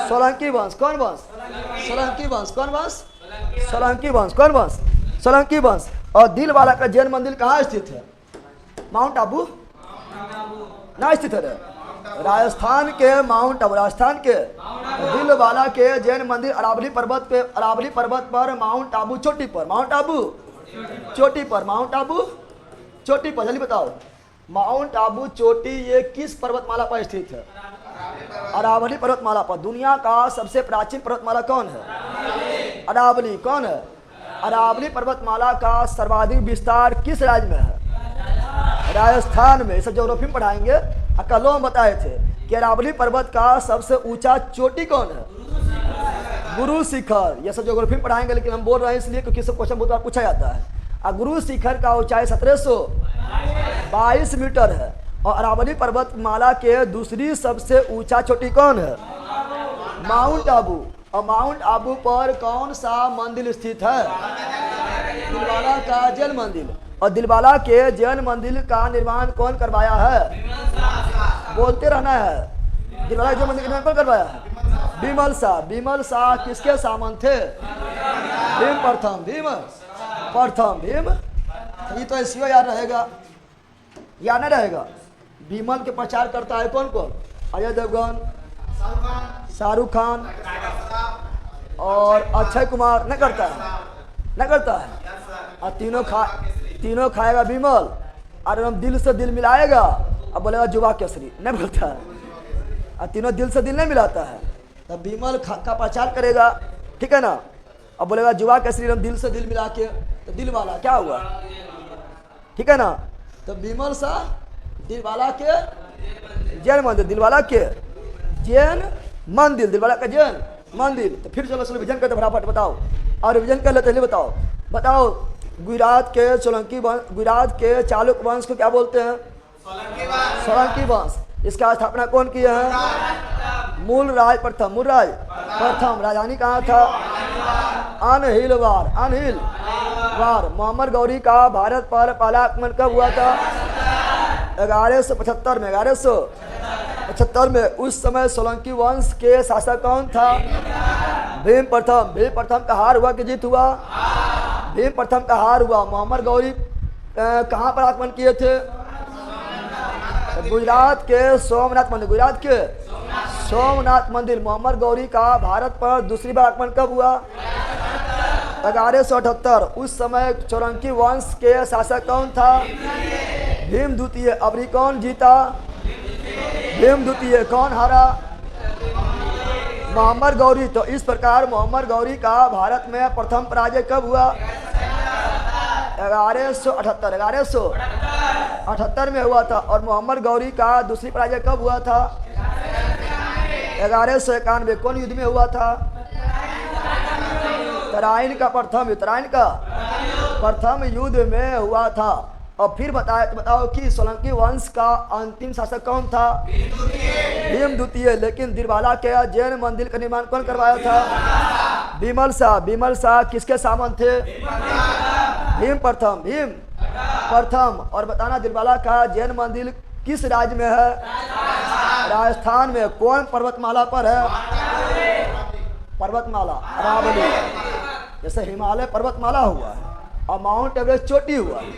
Speaker 1: सोलंकी वंश। कौन वंश? सोलंकी वंश। कौन वंश? सोलंकी वंश। कौन वंश? सोलंकी वंश। और दिलवाला का जैन मंदिर कहाँ स्थित है? माउंट आबू ना स्थित है? राजस्थान के माउंट आबू। राजस्थान के दिलवाला के जैन मंदिर अरावली पर्वत पर माउंट आबू चोटी पर। माउंट आबू चोटी पर। माउंट आबू चोटी पर। जल्दी बताओ, माउंट आबू चोटी ये किस पर्वतमाला पर स्थित है? अरावली पर्वतमाला पर। दुनिया का सबसे प्राचीन पर्वतमाला कौन है? अरावली। कौन है? अरावली पर्वतमाला का सर्वाधिक विस्तार किस राज्य में है? राजस्थान में। इसे ज्योग्राफी में पढ़ाएंगे। कल हम बताए थे कि अरावली पर्वत का सबसे ऊंचा चोटी कौन है? गुरु शिखर। ये सब ज्योग्राफी में पढ़ाएंगे, लेकिन हम बोल रहे हैं इसलिए क्योंकि सब क्वेश्चन बहुत बार पूछा जाता है। गुरु शिखर का ऊंचाई 1722 मीटर है। और अरावली पर्वतमाला के दूसरी सबसे ऊंचा चोटी कौन है? माउंट आबू। और माउंट आबू पर कौन सा मंदिर स्थित है? दिलवाला का जैन मंदिर। और दिलवाला के जैन मंदिर का निर्माण कौन करवाया है? बोलते रहना है। दिलवाला जैन मंदिर का निर्माण कौन करवाया है? विमर्शा। विमर्शा किसके सामंत थे? भीम प्रथम। भीम। ये तो ऐसी याद रहेगा या नहीं रहेगा? विमल के प्रचार करता है कौन कौन? अजय देवगन, शाहरुख खान और अक्षय कुमार। नहीं करता है? और तीनों खाएगा विमल। और हम दिल से दिल मिलाएगा अब बोलेगा जुबा केसरी। नहीं बोलता है। और तीनों दिल से दिल नहीं मिलाता है, तब विमल का प्रचार करेगा। ठीक है ना? अब बोलेगा जुबा केसरी, हम दिल से दिल मिला के, तो दिल वाला क्या हुआ? ठीक है ना? तो विमल सा दिलवाला के जैन मंदिर। दिलवाला के जैन मंदिर। दिलवाला का जैन मंदिर। तो फिर चलो रिविजन करते फटाफट बताओ। और रिविजन कर लेते हैं। बताओ गुजरात के गुजरात के चालुक्य वंश को क्या बोलते हैं? सोलंकी वंश। इसका स्थापना कौन किया है? मूल राज प्रथम। राजधानी कहाँ था? अनहिलवार। मोहम्मद गौरी का भारत पर पहला आक्रमण कब हुआ था? 1175 में। 1175 में। उस समय सोलंकी वंश के शासक कौन था? भीम प्रथम का हार हुआ कि जीत हुआ? भीम प्रथम का हार हुआ। मोहम्मद गौरी कहाँ पर आक्रमण किए थे? गुजरात के सोमनाथ मंदिर। मोहम्मद गौरी का भारत पर दूसरी बार आक्रमण कब हुआ? 1178। उस समय सोलंकी वंश के शासक कौन था? भीम द्वितीय। अबरी कौन जीता? भीम द्वितीय। कौन हारा? मोहम्मद गौरी। तो इस प्रकार मोहम्मद गौरी का भारत में प्रथम पराजय कब हुआ? 1178 में हुआ था। और मोहम्मद गौरी का दूसरी पराजय कब हुआ था? 1191। कौन युद्ध में हुआ था? तराइन का प्रथम युद्ध में हुआ था। और फिर बताओ कि सोलंकी वंश का अंतिम शासक कौन था? भीम द्वितीय। लेकिन दिलवाला के जैन मंदिर का निर्माण कौन करवाया था? विमल शाह किसके सामंत थे? भीम प्रथम। और बताना दिलवाला का जैन मंदिर किस राज्य में है? राजस्थान में। कौन पर्वतमाला पर है? पर्वतमाला अरावली। जैसे हिमालय पर्वतमाला हुआ है और माउंट एवरेस्ट चोटी हुआ है,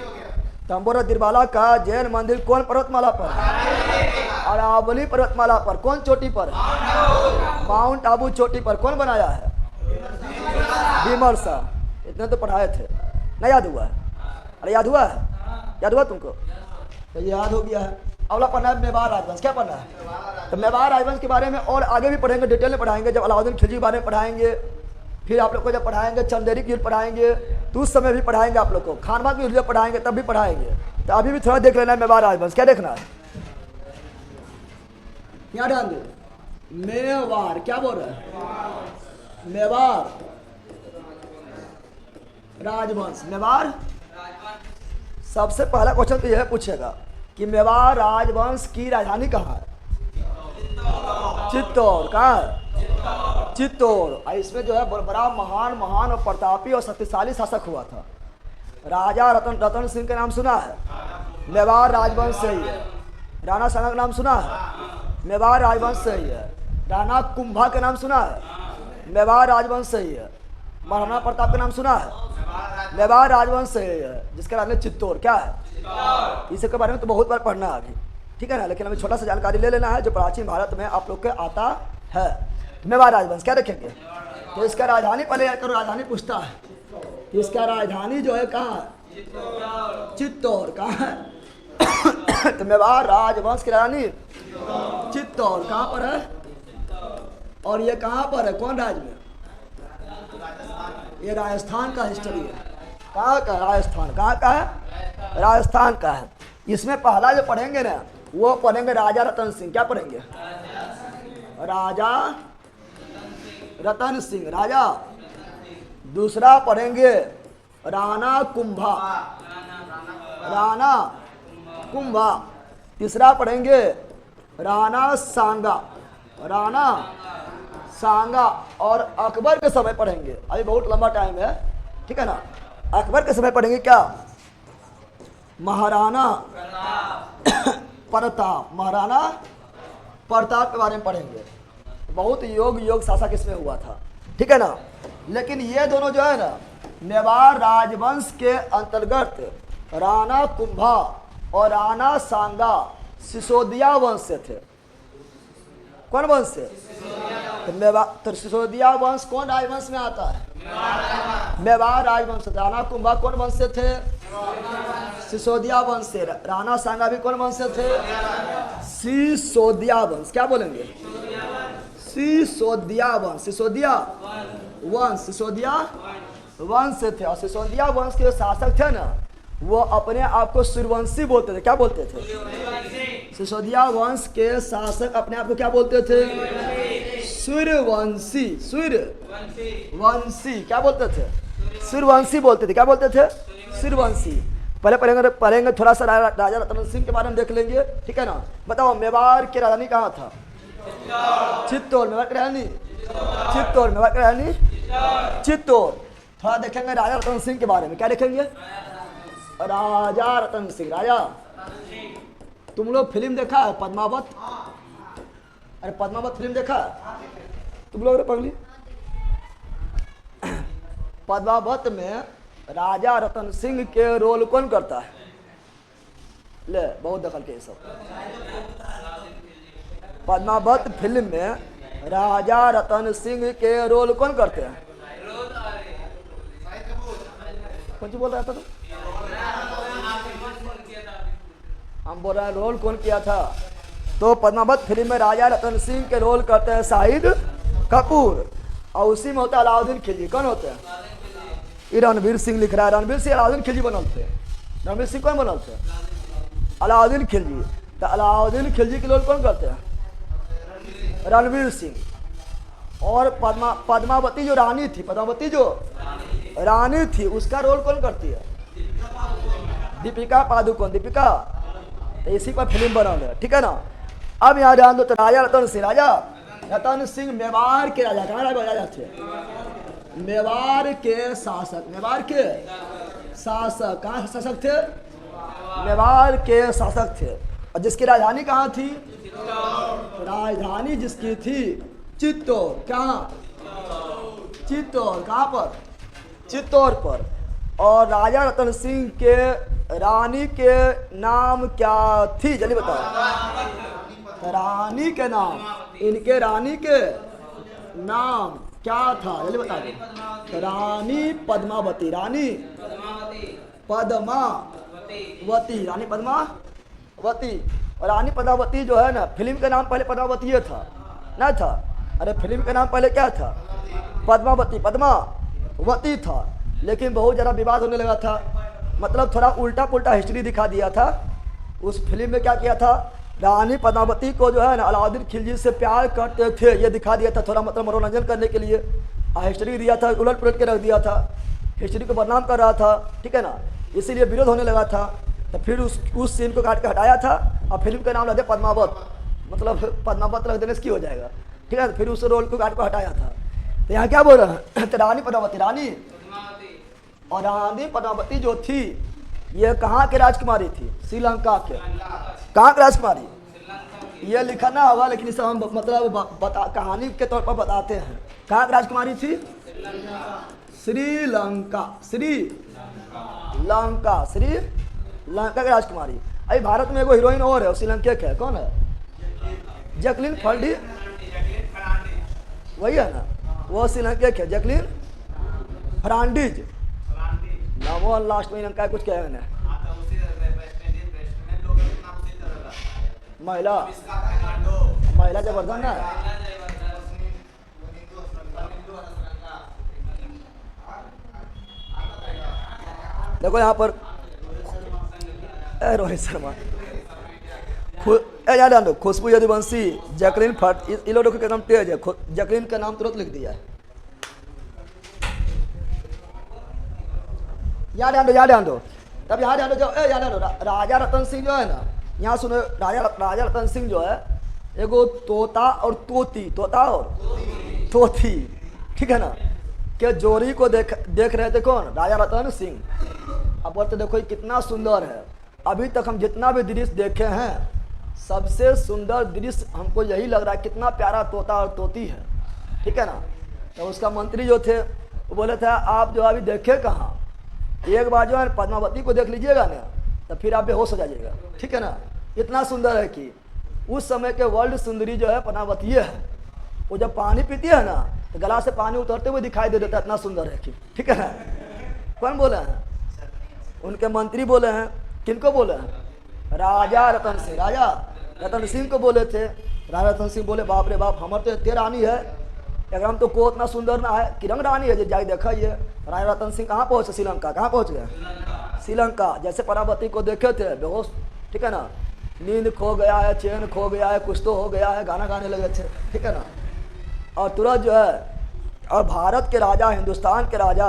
Speaker 1: तो हम बोल रहे दिलवाला का जैन मंदिर कौन पर्वतमाला पर? अरावली पर्वतमाला पर कौन चोटी पर? माउंट आबू चोटी पर कौन बनाया है? विमल शाह। इतने तो पढ़ाए थे, नहीं याद हुआ है? अरे याद हुआ है? याद हुआ तुमको? तो याद हो गया है। अगला पढ़ना है मेवाड़ राजवंश। क्या पढ़ना है? तो मेवाड़ राजवंश के बारे में और आगे भी पढ़ेंगे, डिटेल में पढ़ाएंगे। जब अलाउद्दीन खिलजी के बारे में पढ़ाएंगे, फिर आप लोग को जब पढ़ाएंगे चंदेरी की युद्ध पढ़ाएंगे, तो उस समय भी पढ़ाएंगे आप लोग को। खानवा की युद्ध जब पढ़ाएंगे तब भी पढ़ाएंगे। तो अभी भी थोड़ा देख लेना है मेवाड़ राजवंश। क्या देखना है? क्या ध्यान दो, मेवाड़ क्या बोल रहे हैं? मेवाड़ राजवंश। मेवाड़ सबसे पहला क्वेश्चन तो यह पूछेगा कि मेवाड़ राजवंश की राजधानी कहाँ है? चित्तौड़। कहाँ है? चित्तौड़। और इसमें जो है बड़ा महान और प्रतापी और शक्तिशाली शासक हुआ था। राजा रतन सिंह का नाम सुना है? मेवाड़ राजवंश से ही है। राणा सांगा का नाम सुना है? मेवाड़ राजवंश से ही है। राणा कुंभा का नाम सुना है? मेवाड़ राजवंश से ही है। महाराणा प्रताप का नाम सुना है? मेवाड़ राजवंश से ही है, जिसका नाम है चित्तौड़। क्या है? इसके बारे में तो बहुत बार पढ़ना है अभी, ठीक है ना, लेकिन हमें छोटा सा जानकारी ले लेना है जो प्राचीन भारत में आप लोग के आता है। मेवाड़ राजवंश क्या रखेंगे? तो इसका राजधानी पहले याद करो, राजधानी पूछता है। इसका राजधानी जो है कहाँ है? चित्तौड़। कहाँ है? तो मेवाड़ राजवंश की राजधानी चित्तौड़। कहाँ पर है? और ये कहाँ पर है? कौन राज्य में? ये राजस्थान का हिस्ट्री है। कहाँ का? राजस्थान। कहाँ का है? राजस्थान का है। इसमें पहला जो पढ़ेंगे ना, वो पढ़ेंगे राजा रतन सिंह। क्या पढ़ेंगे? राजा रतन सिंह, राजा। दूसरा पढ़ेंगे राणा कुंभा, राणा कुंभा। तीसरा पढ़ेंगे राणा सांगा, राणा सांगा। और अकबर के समय पढ़ेंगे, अभी बहुत लंबा टाइम है, ठीक है ना। अकबर के समय पढ़ेंगे क्या? महाराणा प्रताप, महाराणा प्रताप के बारे में पढ़ेंगे। बहुत योग शासक इसमें हुआ था, ठीक है ना। लेकिन ये दोनों जो है ना, मेवाड़ राजवंश के अंतर्गत राणा कुंभा और राणा सांगा सिसोदिया वंश से थे। कौन वंश से? तो सिसोदिया वंश कौन राजवंश में आता है? मेवाड़ राजवंश। राणा कुंभा कौन वंश से थे? सिसोदिया वंश से। राणा सांगा भी कौन वंश से थे? सिसोदिया वंश। क्या बोलेंगे? सिसोदिया वंश। सिसोदिया वंश, सिसोदिया वंश से थे। और सिसोदिया वंश के जो शासक थे ना, वो अपने आप को सूर्यवंशी बोलते थे। क्या बोलते थे? सिसोदिया वंश के शासक अपने आप को क्या बोलते थे? सूर्यवंशी। सूर्यवंशी क्या बोलते थे? सूर्यवंशी बोलते थे। क्या बोलते थे? सूर्यवंशी। पहले पढ़ेंगे थोड़ा सा राजा रतन सिंह के बारे में देख लेंगे, ठीक है ना। बताओ मेवाड़ की राजधानी कहाँ था? चित्तौड़। मेवाड़ की राजधानी चित्तौड़। मेवाड़ की राजधानी चित्तौड़। थोड़ा देखेंगे राजा रतन सिंह के बारे में। क्या देखेंगे? राजा रतन सिंह। राजा, तुम लोग फिल्म देखा है पद्मावत? अरे पद्मावत फिल्म देखा है तुम लोग? पगली, पद्मावत में राजा रतन सिंह के रोल कौन करता है? ले, बहुत दखल के सब। पद्मावत फिल्म में राजा रतन सिंह के रोल कौन करते हैं? कौन सी बोल रहा था तुम? हम बोल रहे हैं रोल कौन किया था? तो पद्मावत फिल्म में राजा रतन सिंह के रोल करते हैं शाहिद कपूर, और उसी में होता है अलाउद्दीन खिलजी। कौन होते हैं? ये रणवीर सिंह लिख रहा है। रणवीर सिंह अलाउद्दीन खिलजी बनल थे। रणवीर सिंह कौन बनल थे? अलाउद्दीन खिलजी। तो अलाउद्दीन खिलजी के रोल कौन करते हैं? रणवीर सिंह। और पद्मावती जो रानी थी, पद्मावती जो रानी थी, उसका रोल कौन करती है? दीपिका पादुकोण। दीपिका। तो इसी पर फिल्म बना है, ठीक है ना। अब यहाँ ध्यान दो, तो राजा रतन सिंह, राजा रतन सिंह मेवाड़ के राजा। कहाँ राजा थे? मेवाड़ के शासक। मेवाड़ के शासक। कहाँ शासक थे? मेवाड़ के शासक थे। और जिसकी राजधानी कहाँ थी? राजधानी जिसकी थी चित्तौड़। कहाँ? चित्तौड़। कहाँ पर? चित्तौड़ पर। और राजा रतन सिंह के रानी के नाम क्या थी? जल्दी बताओ। रानी के नाम, इनके रानी के नाम क्या था जल्दी बता दो। रानी पद्मावती, रानी पद्मावती, रानी पद्मावती। और रानी पद्मावती जो है ना, फिल्म का नाम पहले पद्मावती था ना था, अरे फिल्म का नाम पहले क्या था, पद्मावती, पद्मावती था। लेकिन बहुत ज़्यादा विवाद होने लगा था, मतलब थोड़ा उल्टा पुल्टा हिस्ट्री दिखा दिया था। उस फिल्म में क्या किया था, रानी पद्मावती को जो है ना अलाउद्दीन खिलजी से प्यार करते थे ये दिखा दिया था, थोड़ा मतलब मनोरंजन करने के लिए हिस्ट्री दिया था, उलट पुलट के रख दिया था, हिस्ट्री को बदनाम कर रहा था, ठीक है ना, इसीलिए विरोध होने लगा था। तो फिर उस सीन को काट के हटाया था और फिल्म का नाम रख दिया पद्मावत, मतलब पद्मावत रख देने से क्यों हो जाएगा, ठीक है। फिर उस रोल को काट को हटाया था। तो यहाँ क्या बोल रहे हैं, तो रानी पद्मावती, रानी और रानी पद्मावती जो थी ये कहाँ के राजकुमारी थी, श्रीलंका के। कहाँ की राजकुमारी ये लिखा ना होगा, लेकिन इसे हम मतलब कहानी के तौर पर बताते हैं। कहाँ की राजकुमारी थी, श्रीलंका, श्रीलंका, श्रीलंका की राजकुमारी। अभी भारत में एगो हीरोइन और है, श्रीलंका के है, कौन है, जैकलीन फर्नांडिस, वही है ना, वो श्रीलंका के जैकलीन फर्नांडिस ना, वो लास्ट में इनका कुछ क्या है ना, महिला महिला जबरदस्त ना। देखो यहाँ पर रोहित शर्मा, याद आनो, खुशबू यदुवंशी, जैकलीन फट, ये लोग का नाम तेज है, जैकलीन का नाम तुरंत लिख दिया है। याद आंदो तब याद आंदो जो याद आंदो राजा रतन सिंह जो है ना, यहाँ सुनो, राजा रतन सिंह जो है एगो तोता और तोती, तोता और तोती, ठीक है ना, के जोड़ी को देख रहे थे कौन, राजा रतन सिंह। अब बोलते देखो ये कितना सुंदर है, अभी तक हम जितना भी दृश्य देखे हैं सबसे सुंदर दृश्य हमको यही लग रहा है, कितना प्यारा तोता और तोती है, ठीक है ना। तो उसका मंत्री जो थे वो बोले थे आप जो अभी देखे कहाँ, एक बार जो है पद्मावती को देख लीजिएगा ना तो फिर आप बेहोश हो जाइएगा, ठीक है ना। इतना सुंदर है कि उस समय के वर्ल्ड सुंदरी जो है पद्मावती है। वो जब पानी पीती है ना तो गला से पानी उतरते हुए दिखाई दे देता है, इतना सुंदर है कि, ठीक है ना। कौन बोले हैं, उनके मंत्री बोले हैं, किनको बोले हैं, राजा रतन सिंह, राजा रतन सिंह को बोले थे। राजा रतन सिंह बोले बाप रे बाप, हमारे तो इतने रानी है, एकदम तो को इतना सुंदर ना है, किरंग रानी है, जाके देखा ये। राजा रतन सिंह कहाँ पहुँचे, श्रीलंका, कहाँ पहुँच गए, श्रीलंका। जैसे पद्मावती को देखे थे बेहोश, ठीक है ना, नींद खो गया है, चैन खो गया है, कुछ तो हो गया है, गाना गाने लगे थे, ठीक है ना। और तुरंत जो है, और भारत के राजा, हिंदुस्तान के राजा,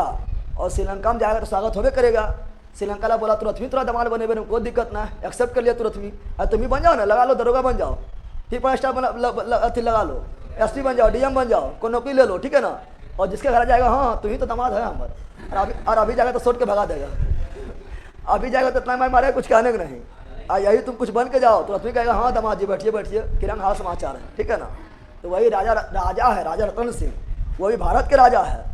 Speaker 1: और श्रीलंका में जाएगा तो स्वागत होबे करेगा। श्रीलंका ला बोला तुरंत भी थोड़ा दमाल बने बने, कोई दिक्कत ना है, एक्सेप्ट कर लिया तुरंत भी। अरे तुम ही बन जाओ ना, लगा लो, दरोगा बन जाओ, ठीक, 5 स्टार अथी लगा लो, एसपी बन जाओ, डीएम बन जाओ, कोई नौकरी ले लो, ठीक है ना। और जिसके घर जाएगा हाँ तुम ही तो दामाद है हमारा, और अभी जाएगा तो सोच के भगा देगा, अभी जाएगा तो इतना मारे कुछ कहने का नहीं। यही तुम कुछ बन के जाओ तो तुम्हें कहेगा हाँ दामाद जी बैठिए बैठिए, किरण हाल समाचार है, ठीक है ना। तो वही राजा है, राजा रतन सिंह, वो भी भारत के राजा है,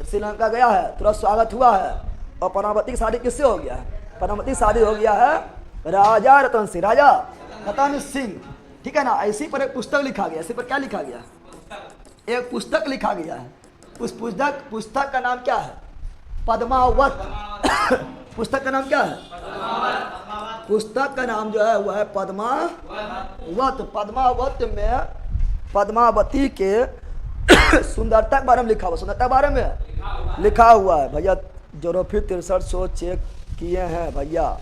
Speaker 1: श्रीलंका गया है, तुरंत स्वागत हुआ है। और पद्मावती की शादी किससे हो गया है, पद्मावती शादी हो गया है राजा रतन सिंह, राजा रतन सिंह, ठीक है ना। इसी पर एक पुस्तक लिखा गया, इसी पर क्या लिखा गया, एक पुस्तक लिखा गया है। उस पुस्तक का नाम क्या है, पद्मावत। पुस्तक का नाम क्या है, पुस्तक का नाम जो है वह है पद्मावत। पद्मावत में पद्मावती के सुंदरता के बारे में लिखा हुआ, सुंदरता के बारे में लिखा हुआ है भैया। जोरोफिर 63 चेक किए हैं भैया,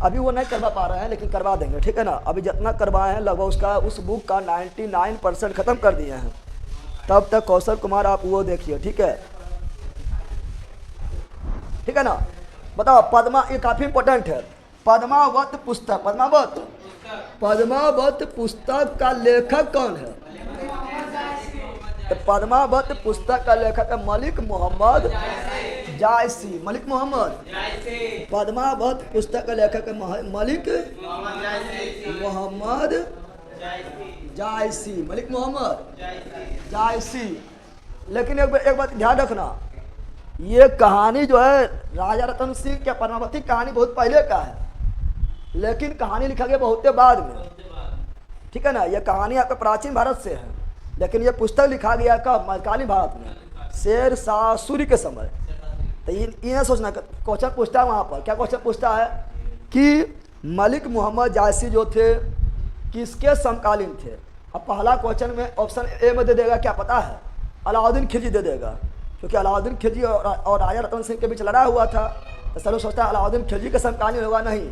Speaker 1: अभी वो नहीं करवा पा रहे हैं लेकिन करवा देंगे, ठीक है ना। अभी जितना करवाए हैं लगभग उसका, उस बुक का 99% ख़त्म कर दिए हैं। तब तक कौशल कुमार आप वो देखिए, ठीक है, ठीक है ना। बताओ पद्मा, ये काफ़ी इंपॉर्टेंट है, पद्मावत पुस्तक, पद्मावत पुस्तक का लेखक कौन है, तो पद्मावत पुस्तक का लेखक है मलिक मोहम्मद जायसी, मलिक मोहम्मद। पद्मावत पुस्तक का लेखक है मलिक मोहम्मद जायसी, मलिक मोहम्मद जायसी। लेकिन एक बात ध्यान रखना, ये कहानी जो है राजा रतन सिंह के पद्मावती कहानी बहुत पहले का है, लेकिन कहानी लिखा गया बहुत बाद में। ठीक है ना। ये कहानी आपका प्राचीन भारत से है, लेकिन ये पुस्तक लिखा गया कब? मध्यकालीन भारत में, शेर शाह सूरी के समय। तो ये सोचना, क्वेश्चन पूछता है वहाँ पर, क्या क्वेश्चन पूछता है कि मलिक मोहम्मद जायसी जो थे किसके समकालीन थे। अब पहला क्वेश्चन में ऑप्शन ए में दे देगा, क्या पता है? अलाउद्दीन खिलजी दे देगा, क्योंकि अलाउद्दीन खिलजी और राजा रतन सिंह के बीच लड़ा हुआ था। तो सब लोग सोचता है अलाउद्दीन खिलजी के समकालीन होगा। नहीं,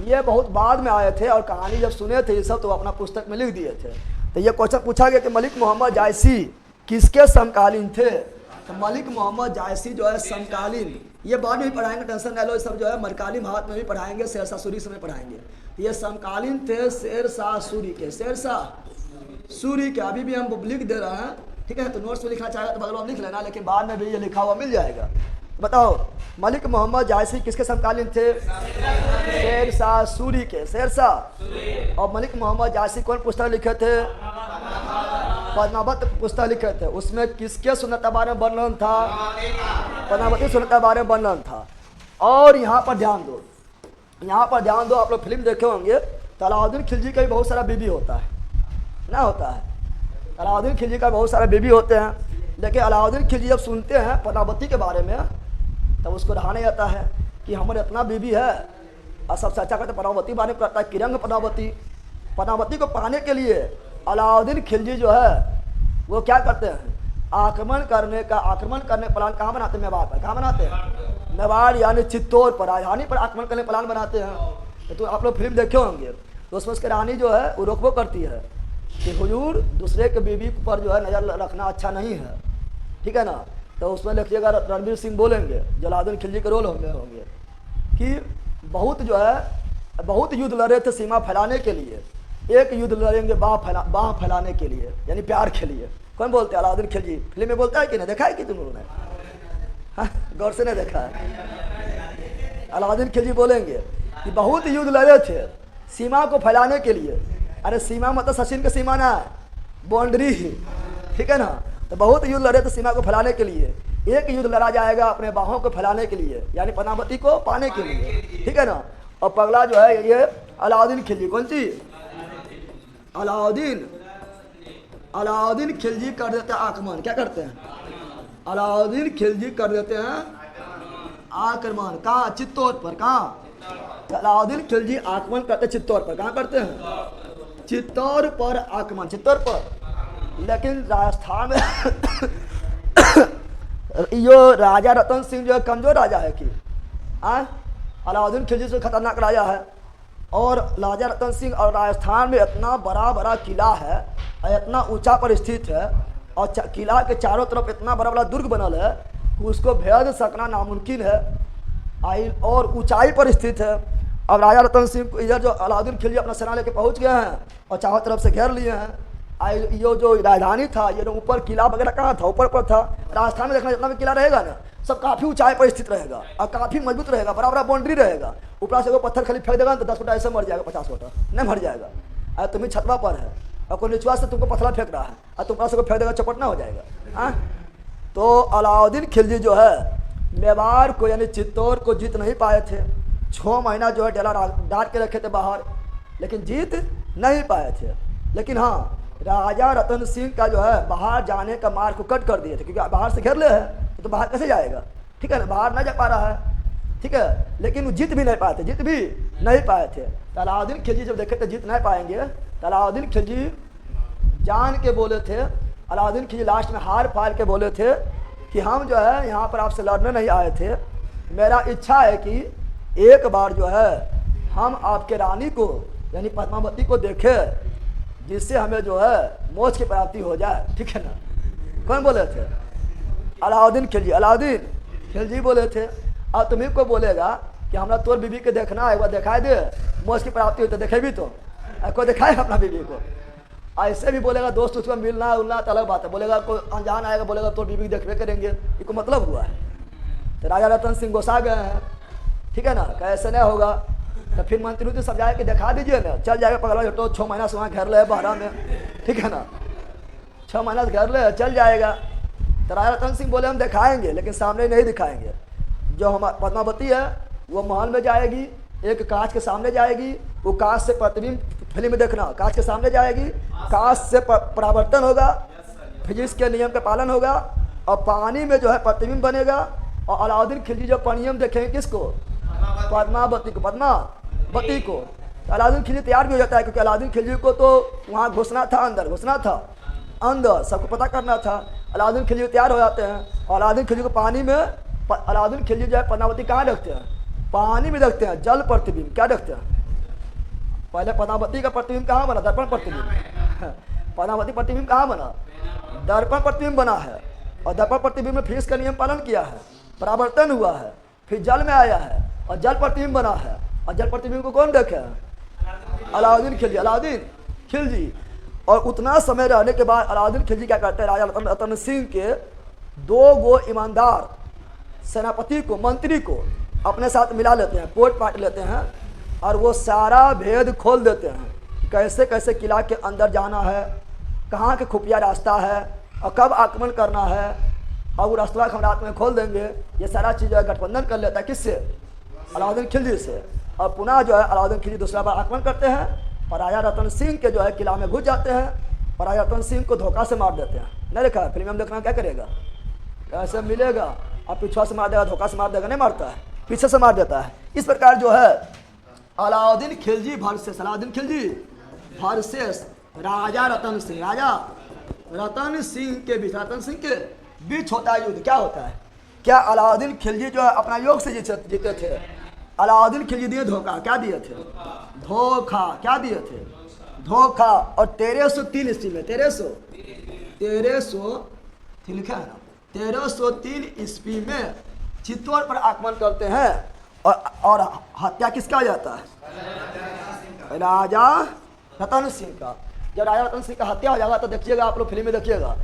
Speaker 1: ये बहुत बाद में आए थे और कहानी जब सुने थे ये सब तो अपना पुस्तक में लिख दिए थे। तो ये क्वेश्चन पूछा गया कि मलिक मोहम्मद जायसी किसके समकालीन थे। तो मलिक मोहम्मद जायसी जो है समकालीन, ये बाद में भी पढ़ाएंगे, टेंशन ना लो, सब जो है मध्यकालीन भारत में भी पढ़ाएंगे, शेर शाह सूरी समय पढ़ाएंगे। तो ये समकालीन थे शेर शाह सूरी के, शेर शाह सूरी के। अभी भी हम लिख दे रहे हैं, ठीक है। तो नोट्स में लिखना चाहेगा तो बगल में लिख लेना, लेकिन बाद में भी ये लिखा हुआ मिल जाएगा। बताओ मलिक मोहम्मद जायसी किसके समकालीन थे? शेर शाह सूरी के, शेर शाह। और मलिक मोहम्मद जायसी कौन पुस्तक लिखे थे? पद्मावत पुस्तक लिखे थे। उसमें किसके सुन्नत बारे में वर्णन था? पद्मावती सुन्नत बारे में वर्णन था। और यहाँ पर ध्यान दो, यहाँ पर ध्यान दो, आप लोग फिल्म देखे होंगे तो अलाउद्दीन खिलजी का भी बहुत सारा बीबी होता है ना, होता है। अलाउद्दीन खिलजी का बहुत सारे बीबी होते हैं, लेकिन अलाउद्दीन खिलजी जब सुनते हैं पद्मावती के बारे में तब उसको रहा नहीं आता है कि हमारे इतना बीबी है। और सब चर्चा करते पद्मावती बारे में करता है, किरंग पद्मावती। पद्मावती को पाने के लिए अलाउद्दीन खिलजी जो है वो क्या करते हैं? आक्रमण करने प्लान कहाँ बनाते हैं? मेवाड़ पर। कहाँ बनाते हैं? मेवाड़ यानी चित्तौड़ पर, राजधानी पर आक्रमण करने प्लान बनाते हैं। तो आप लोग फिल्म देखे होंगे तो उसमें उसकी रानी जो है वो रोकबो करती है कि हुजूर दूसरे के बीवी पर जो है नज़र रखना अच्छा नहीं है, ठीक है ना। तो उसमें देखिएगा रणवीर सिंह बोलेंगे, जलालुद्दीन खिलजी के रोल होंगे कि बहुत युद्ध लड़े थे सीमा फैलाने के लिए, एक युद्ध लड़ेंगे बाह फैलाने के लिए, यानी प्यार के लिए। कौन बोलते हैं? अलाउद्दीन खिलजी। फिल्म में बोलता है कि नहीं? देखा है कि तुम लोगों ने? हाँ, गौर से नहीं देखा है। अलाउद्दीन खिलजी बोलेंगे कि बहुत युद्ध लड़े थे सीमा को फैलाने के लिए। अरे सीमा मतलब सचिन के सीमा ना, बाउंड्री, ठीक है ना। तो बहुत युद्ध लड़े थे सीमा को फैलाने के लिए, एक युद्ध लड़ा जाएगा अपने बाहों को फैलाने के लिए, यानी पद्मावती को पाने के लिए, ठीक है ना। और पगला जो है ये अलाउद्दीन खिलजी, कौन सी? अलाउद्दीन खिलजी कर देते हैं आक्रमण। क्या करते हैं? अलाउद्दीन खिलजी कर देते हैं आक्रमण। कहाँ? चित्तौड़ पर। कहाँ? अलाउद्दीन खिलजी आक्रमण करते चित्तौड़ पर। कहाँ करते हैं? चित्तौड़ पर आक्रमण, चित्तौड़ पर। लेकिन राजस्थान में यो राजा रतन सिंह जो है कमजोर राजा है कि अलाउद्दीन खिलजी से खतरनाक राजा है। और राजा रतन सिंह और राजस्थान में इतना बड़ा किला है और इतना ऊंचा पर स्थित है, और किला के चारों तरफ इतना बड़ा दुर्ग बनल है कि उसको भेद सकना नामुमकिन है, और ऊंचाई पर स्थित है। अब राजा रतन सिंह इधर जो अलाउद्दीन खिलजी अपना सेना लेके पहुंच गए हैं और चारों तरफ से घेर लिए हैं। ये जो राजधानी था, ये जो ऊपर किला वगैरह कहाँ था? ऊपर पर था। राजस्थान में देखना जितना भी किला रहेगा ना, सब काफ़ी ऊंचाई पर स्थित रहेगा और काफ़ी मजबूत रहेगा, बड़ा बाउंड्री रहेगा। ऊपर से वो पत्थर खाली फेंक देगा तो 10 फुटा ऐसे मर जाएगा, 50 फुटा नहीं मर जाएगा। और तुम्हें छतवा पर है और कोई निचवा से तुमको पत्थर फेंक रहा है और तुम से फेंक देगा, चौपट ना हो जाएगा। तो अलाउद्दीन खिलजी जो है मेवाड़ को यानी चित्तौड़ को जीत नहीं पाए थे। 6 महीना जो है डेरा डाल के रखे थे बाहर, लेकिन जीत नहीं पाए थे। लेकिन हाँ, राजा रतन सिंह का जो है बाहर जाने का मार्ग को कट कर दिए थे, क्योंकि बाहर से घेर ले है तो बाहर कैसे जाएगा, ठीक है ना। बाहर ना जा पा रहा है, ठीक है। लेकिन वो जीत भी नहीं पाए थे, तो अलाउद्दीन खिलजी जब देखे तो जीत नहीं पाएंगे, तो अलाउद्दीन खिलजी जान के बोले थे, अलाउद्दीन खिलजी लास्ट में हार फार के बोले थे कि हम जो है यहाँ पर आपसे लड़ने नहीं आए थे, मेरा इच्छा है कि एक बार जो है हम आपके रानी को यानी पद्मावती को देखें, जिससे हमें जो है मोक्ष की प्राप्ति हो जाए, ठीक है ना। कौन बोले थे? अलाउद्दीन खिलजी बोले थे। और तुम्हें को बोलेगा कि हमरा तोर बीबी के देखना है, एक बार दिखाई दे, मोक्ष की प्राप्ति हो तो देखेगी तो कोई दिखाए अपना बीबी को। ऐसे भी बोलेगा दोस्त उसको मिलना उलना तो अलग बात है, बोलेगा कोई अनजान आएगा बोलेगा तोर बीबी देखबे करेंगे, ये को मतलब हुआ है। तो राजा रतन सिंह गोसा गए हैं, ठीक है ना, कैसे नहीं होगा। तो फिर मंत्री तो समझाया कि दिखा दीजिए ना, चल जाएगा पकड़ा तो 6 महीना से वहाँ घर ले बाहर में, ठीक है ना, 6 महीना से घर ले चल जाएगा। तो राजा रतन सिंह बोले हम दिखाएंगे, लेकिन सामने नहीं दिखाएंगे। जो हम पद्मावती है वो महल में जाएगी, एक कांच के सामने जाएगी, वो कांच से प्रतिबिंब फिल्म देखना, कांच के सामने जाएगी, कांच से परावर्तन होगा, फिजिक्स के नियम का पालन होगा, और पानी में जो है प्रतिबिंब बनेगा। और अलाउद्दीन खिलजी जो परियम देखेंगे किसको? पद्मावती को, पद्मावती को। तो अलाउद्दीन खिलजी तैयार भी हो जाता है, क्योंकि अलाउद्दीन खिलजी को तो वहाँ घुसना था, अंदर घुसना था, अंदर सबको पता करना था। अलाउद्दीन खिलजी तैयार हो जाते हैं, और अलाउद्दीन खिलजी को पानी में, अलाउद्दीन खिलजी जो है पद्मावती कहाँ रखते हैं? पानी में रखते हैं, जल प्रतिबिंब। क्या रखते हैं? पहले पद्मावती का प्रतिबिंब कहाँ बना? दर्पण प्रतिबिंब। पद्मावती प्रतिबिंब कहाँ बना? दर्पण प्रतिबिंब बना है। और दर्पण प्रतिबिंब में फिजिक्स का नियम पालन किया है, परावर्तन हुआ है, फिर जल में आया है और जल प्रतिबिंब बना है। और जल प्रतिबिंब को कौन देखे? अलाउद्दीन खिलजी। अलाउद्दीन खिलजी। और उतना समय रहने के बाद अलाउद्दीन खिलजी क्या करते हैं? राजा रतन सिंह के 2 गो ईमानदार सेनापति को, मंत्री को अपने साथ मिला लेते हैं, पोट पाट लेते हैं, और वो सारा भेद खोल देते हैं। कैसे कैसे किला के अंदर जाना है, कहाँ के खुफिया रास्ता है, और कब आक्रमण करना है, और वो रास्ता हम रात में खोल देंगे। ये सारा चीज़ गठबंधन कर लेता है। किससे? अलाउद्दीन खिलजी से। और पुनः जो है अलाउद्दीन खिलजी दूसरा बार आक्रमण करते हैं, और राजा रतन सिंह के जो है किला में घुस जाते हैं, और राजा रतन सिंह को धोखा से मार देते हैं। नहीं देखा फिल्म में देखना, क्या करेगा? ऐसे मिलेगा और पीछा से मार देगा, धोखा से मार देगा, नहीं मारता है, पीछे से मार देता है। इस प्रकार जो है अलाउद्दीन खिलजी वर्सेस अलाउद्दीन खिलजी वर्सेस राजा रतन सिंह, राजा रतन सिंह के बीच, रतन सिंह के बीच होता है युद्ध। क्या होता है? क्या अलाउद्दीन खिलजी जो है अपना योग से जीते थे? अलाउद्दीन खिलजी दिए धोखा। क्या दिए थे? धोखा। क्या दिए थे? धोखा। और 1303 ईस्वी में, 1303 लिखा है ना, 1303 ईस्वी में चित्तौड़ पर आक्रमण करते हैं, और हत्या किसका हो जाता है? राजा रतन सिंह का। जब राजा रतन सिंह का हत्या हो जाएगा तो देखिएगा आप लोग फिल्म में देखिएगा,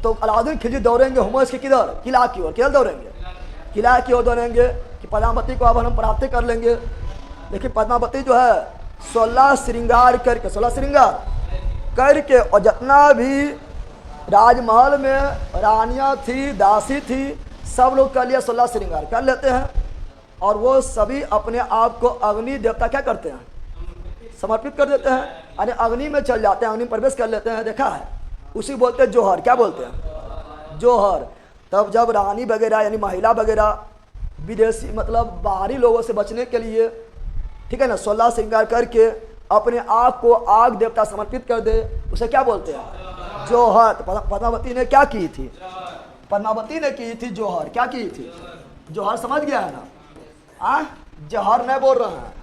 Speaker 1: तो अलाउद्दीन खिलजी दौड़ेंगे हुमायूं के किधर? किला की ओर। किधर दौड़ेंगे? किला की ओर दौड़ेंगे कि पद्मावती को अब हम प्राप्त कर लेंगे। लेकिन पद्मावती जो है 16 श्रृंगार करके, 16 श्रृंगार करके, और जितना भी राजमहल में रानियाँ थी, दासी थी, सब लोग कर लिया, 16 श्रृंगार कर लेते हैं। और वो सभी अपने आप को अग्नि देवता क्या करते हैं? समर्पित कर देते हैं, यानी अग्नि में चल जाते हैं, अग्नि में प्रवेश कर लेते हैं। देखा है? उसी बोलते हैं जोहर। क्या बोलते हैं? जोहर। तब जब रानी वगैरह यानी महिला वगैरह विदेशी मतलब बाहरी लोगों से बचने के लिए, ठीक है ना, 16 श्रृंगार करके अपने आप को आग देवता समर्पित कर दे, उसे क्या बोलते हैं? जोहर। तो पद्मावती ने क्या की थी? पद्मावती ने की थी जोहर। क्या की थी? जोहर। समझ गया है ना? जौहर नहीं बोल रहे हैं,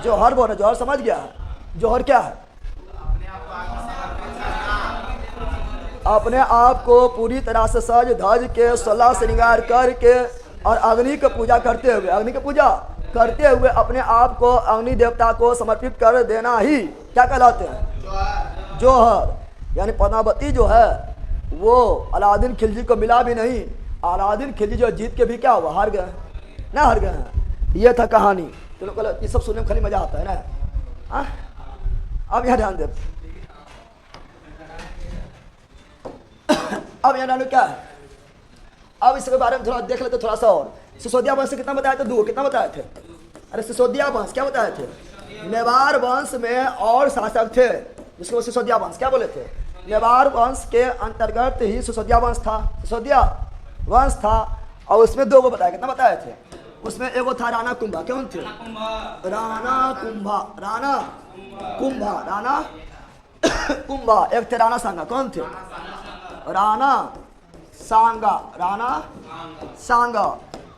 Speaker 1: जौहर बोल रहे। जौहर समझ गया है? जौहर क्या है? अपने आप को पूरी तरह से सज धज के 16 श्रृंगार करके और अग्नि की पूजा करते हुए, अग्नि की पूजा करते हुए अपने आप को अग्नि देवता को समर्पित कर देना ही क्या कहलाते हैं? जौहर। यानी पद्मावती जो है वो अलाउद्दीन खिलजी को मिला भी नहीं। अलाउद्दीन खिलजी जो जीत के भी क्या हुआ? हार गए ना, हार गए हैं। ये था कहानी। तो लोग ये सब सुनने में खाली मजा आता है ना। अब यहाँ ध्यान दे, अब यहाँ ध्यान क्या है? अब इसके बारे में थोड़ा देख लेते थोड़ा सा और। सिसोदिया वंश से कितना बताया था? 2। कितना बताए थे? अरे सिसोदिया वंश क्या बताए थे? मेवाड़ वंश में और शासक थे जिसको सिसोदिया वंश क्या बोले थे? मेवाड़ वंश के अंतर्गत ही सिसोदिया वंश था, सिसोदिया वंश था। और उसमें 2 को बताया। कितना बताए थे? उसमें एगो था राणा कुंभा। कौन थे? राणा कुंभा। राणा कुंभा, राणा कुंभा। एक थे राणा सांगा। कौन थे? राणा सांगा, राणा सांगा।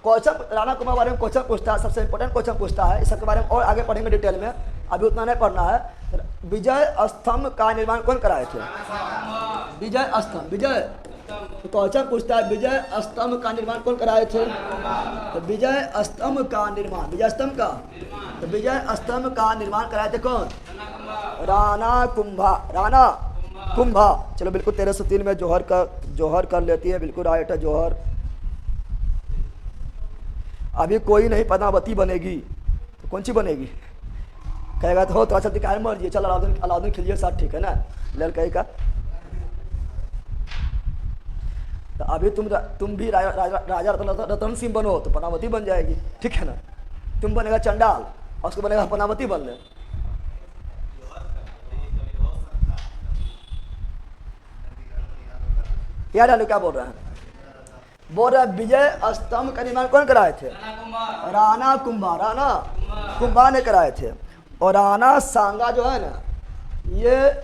Speaker 1: क्वेश्चन राणा कुंभा बारे में क्वेश्चन पूछता है, सबसे इंपॉर्टेंट क्वेश्चन पूछता है। इस सबके बारे में और आगे पढ़ेंगे डिटेल में, अभी उतना नहीं पढ़ना है। विजय स्तंभ का निर्माण कौन कराए थे? विजय स्तंभ। विजय क्वेश्चन पूछता है विजय स्तंभ का निर्माण कौन कराए थे? तो विजय स्तंभ का निर्माण, विजय स्तंभ का, तो विजय स्तंभ का निर्माण कराए थे कौन? राणा कुंभा, राणा कुंभा। चलो बिल्कुल 1303 में जोहर कर लेती है, बिल्कुल राइट है जोहर। अभी कोई नहीं पद्मावती बनेगी तो कौन सी बनेगी? कहेगा तो हो तो चलती काय मर जी, चल अलाउद्दीन खिलजी साथ, ठीक है ना, लड़का का। तो अभी तुम भी राजा रतन सिंह बनो तो पद्मावती बन जाएगी, ठीक है ना। तुम बनेगा चंडाल और उसको बनेगा पद्मावती बन ले। याद आलू क्या बोल रहे हैं? बोल रहे हैं विजय स्तंभ का निर्माण कौन कराए थे? राणा कुंभा, राणा कुंभा ने कराए थे। और राणा सांगा जो है ना, ये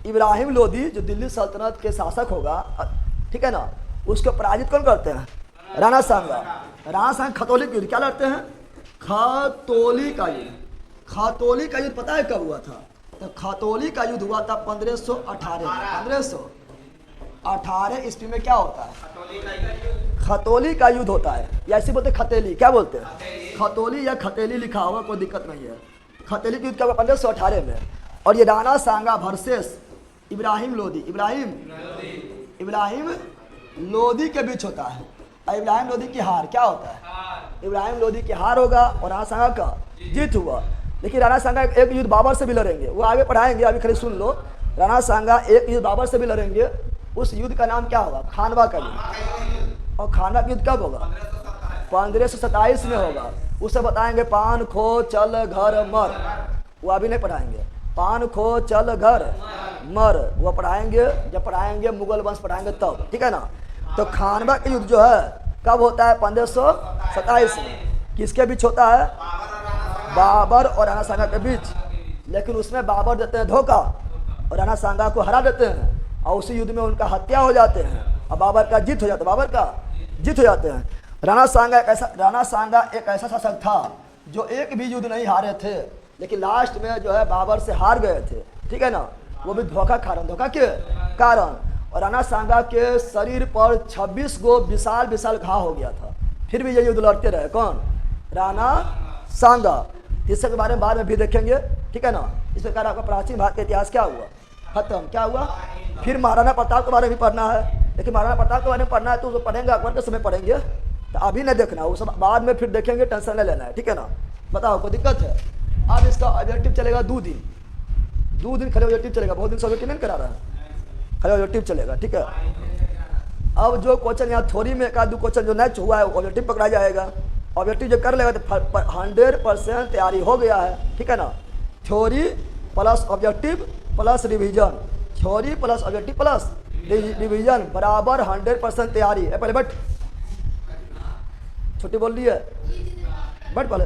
Speaker 1: इब्राहिम लोदी जो दिल्ली सल्तनत के शासक होगा, ठीक है ना, उसको पराजित कौन करते हैं? राणा सांगा। राणा सांगा खतौली युद्ध क्या लड़ते हैं? खतौली का युद्ध। खतौली का युद्ध पता है कब हुआ था? तो खतौली का युद्ध हुआ था 1518 में। 1518 ईस्वी में क्या होता है? खतौली का युद्ध होता है, या ऐसे बोलते खतेली, क्या बोलते हैं? खतौली या खतेली लिखा होगा, कोई दिक्कत नहीं है। खतेली का युद्ध क्या हुआ? 1518 में। और ये राणा सांगा वर्सेस इब्राहिम लोदी, इब्राहिम लोदी के बीच होता है। और इब्राहिम लोदी की हार क्या होता है? इब्राहिम लोदी की हार होगा और राणा सांगा का जीत हुआ। लेकिन राणा सांगा एक युद्ध बाबर से भी लड़ेंगे, वो आगे पढ़ाएंगे, अभी खाली सुन लो। राणा सांगा एक युद्ध बाबर से भी लड़ेंगे, उस युद्ध का नाम क्या होगा? खानवा का युद्ध। और खानवा का युद्ध कब होगा? 1527 में होगा। उसे बताएंगे पान खो चल घर मर, वो अभी नहीं पढ़ाएंगे। पान खो चल घर मर वो पढ़ाएंगे, जब पढ़ाएंगे मुगल वंश पढ़ाएंगे तब, ठीक है ना। तो खानवा का युद्ध जो है कब होता है? 1527 में। किसके बीच होता है? बाबर और राणा सांगा के बीच। लेकिन उसमें बाबर देते हैं धोखा और राणा सांगा को हरा देते हैं, और उसी युद्ध में उनका हत्या हो जाते हैं और बाबर का जीत हो जाता है। बाबर का जीत हो जाते हैं। राणा सांगा एक ऐसा शासक था जो एक भी युद्ध नहीं हारे थे, लेकिन लास्ट में जो है बाबर से हार गए थे, ठीक है ना। वो भी धोखा के कारण। और राणा सांगा के शरीर पर 26 गो विशाल विशाल घाव हो गया था, फिर भी ये युद्ध लड़ते रहे। कौन? राणा सांगा। इसके बारे में बाद में भी देखेंगे, ठीक है ना। इस प्रकार आपका प्राचीन भारत का इतिहास क्या हुआ? खत्म। क्या हुआ? फिर महाराणा प्रताप के बारे में पढ़ना है, लेकिन महाराणा प्रताप के बारे में पढ़ना है तो उसको पढ़ेंगे, अकबर के समय पढ़ेंगे, तो अभी नहीं देखना, वो सब बाद में फिर देखेंगे, टेंशन नहीं लेना है, ठीक है ना। बताओ कोई दिक्कत है? अब इसका ऑब्जेक्टिव चलेगा 2 दिन, 2 दिन खाली ऑब्जेक्टिव चलेगा, बहुत दिन से ऑब्जेक्टिव नहीं करा रहा है, खाली ऑब्जेक्टिव चलेगा, ठीक है। अब जो क्वेश्चन यहाँ थ्योरी में एक आध 2 क्वेश्चन जो मैच हुआ है ऑब्जेक्टिव पकड़ा जाएगा। ऑब्जेक्टिव जो कर लेगा तो 100% तैयारी हो गया है, ठीक है ना। Theory plus objective plus revision, theory plus objective plus revision बराबर 100% तैयारी है। पहले बट छुट्टी बोल रही है, बट पहले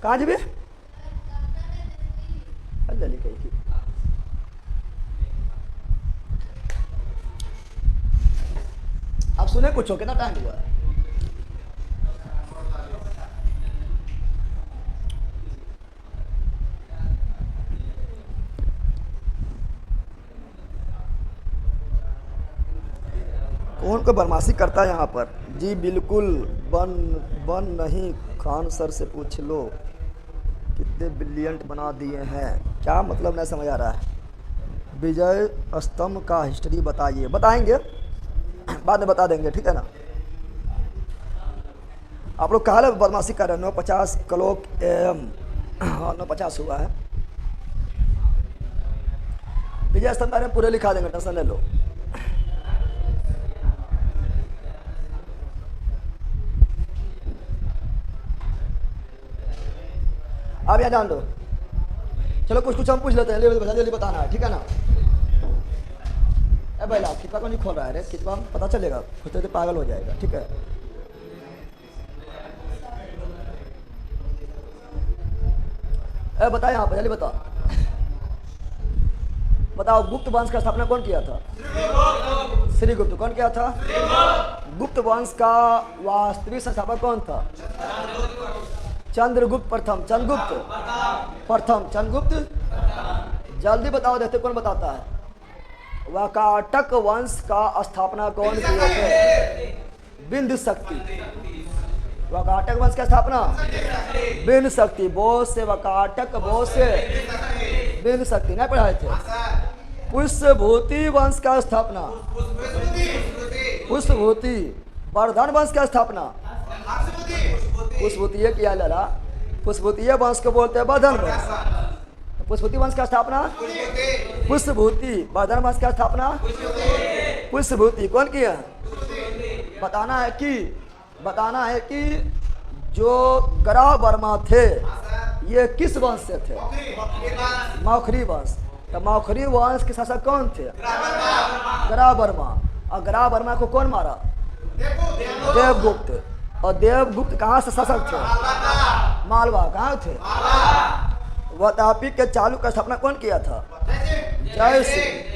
Speaker 1: कहाँ जी भी अब सुने कुछ हो, कितना टाइम हुआ है? कौन को बदमाशी करता है यहाँ पर? जी बिल्कुल बन नहीं। खान सर से पूछ लो कितने ब्रिलियंट बना दिए हैं। क्या मतलब नहीं समझ आ रहा है। विजय स्तंभ का हिस्ट्री बताइए। बताएंगे, बाद में बता देंगे, ठीक है ना। आप लोग कहा बदमाशी कर रहे हैं। 9:50 क्लॉक AM, हाँ 9:50 हुआ है। विजय स्तंभ बारे में पूरे लिखा देंगे, टेंशन ले लो। आप यहाँ जान दो, चलो कुछ हम पूछ लेते हैं, जल्दी बताना है, ठीक है ना। ए भाई ला कितना को नहीं खोल रहा है रे, कितना पता चलेगा, खुद तो पागल हो जाएगा, ठीक है। ए बता यहाँ पर जल्दी बता, बताओ गुप्त वंश का स्थापना कौन किया था? श्रीगुप्त। कौन किया था? गुप्त वंश का वास्तविक संस्थापक कौन था? चंद्रगुप्त प्रथम। चंद्रगुप्त प्रथम, चंद्रगुप्त। जल्दी बताओ, देखते कौन बताता है। वाकाटक वंश का स्थापना कौन किए थे? बिंदु शक्ति। वाकाटक वंश का स्थापना बिंदु शक्ति। बोस से वाकाटक, बोस से बिंदु शक्ति नहीं पढ़ाए थे। पुष्यभूति वंश का स्थापना, पुष्यभूति। वर्धन वंश का स्थापना पुष्यभूति किया लड़ा। पुष्यभूति वंश को बोलते हैं वर्धन वंश। पुष्यभूति वंश का स्थापना पुष्यभूति। वर्धन वंश का स्थापना पुष्यभूति। कौन किया? बताना है कि जो ग्रह वर्मा थे ये किस वंश से थे? मौखरी वंश। तो मौखरी वंश के शासक कौन थे? ग्रहवर्मा। और ग्रहवर्मा को कौन मारा? देवगुप्त। और देवगुप्त कहाँ से शासक थे? मालवा। कहाँ थे? वातापी के चालुक का स्थापना कौन किया था? जय सिंह।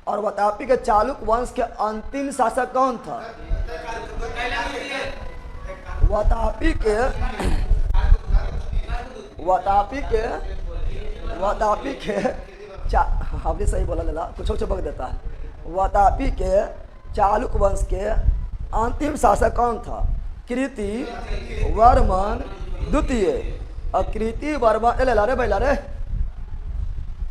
Speaker 1: और वातापी के चालुक वंश के अंतिम शासक कौन था? वातापी के आपने सही बोला लेला, कुछ बग देता है। वातापी के चालुक वंश के अंतिम शासक कौन था? कृति वर्मन द्वितीय। और कृति वर्मन ले ला रे बैला रे,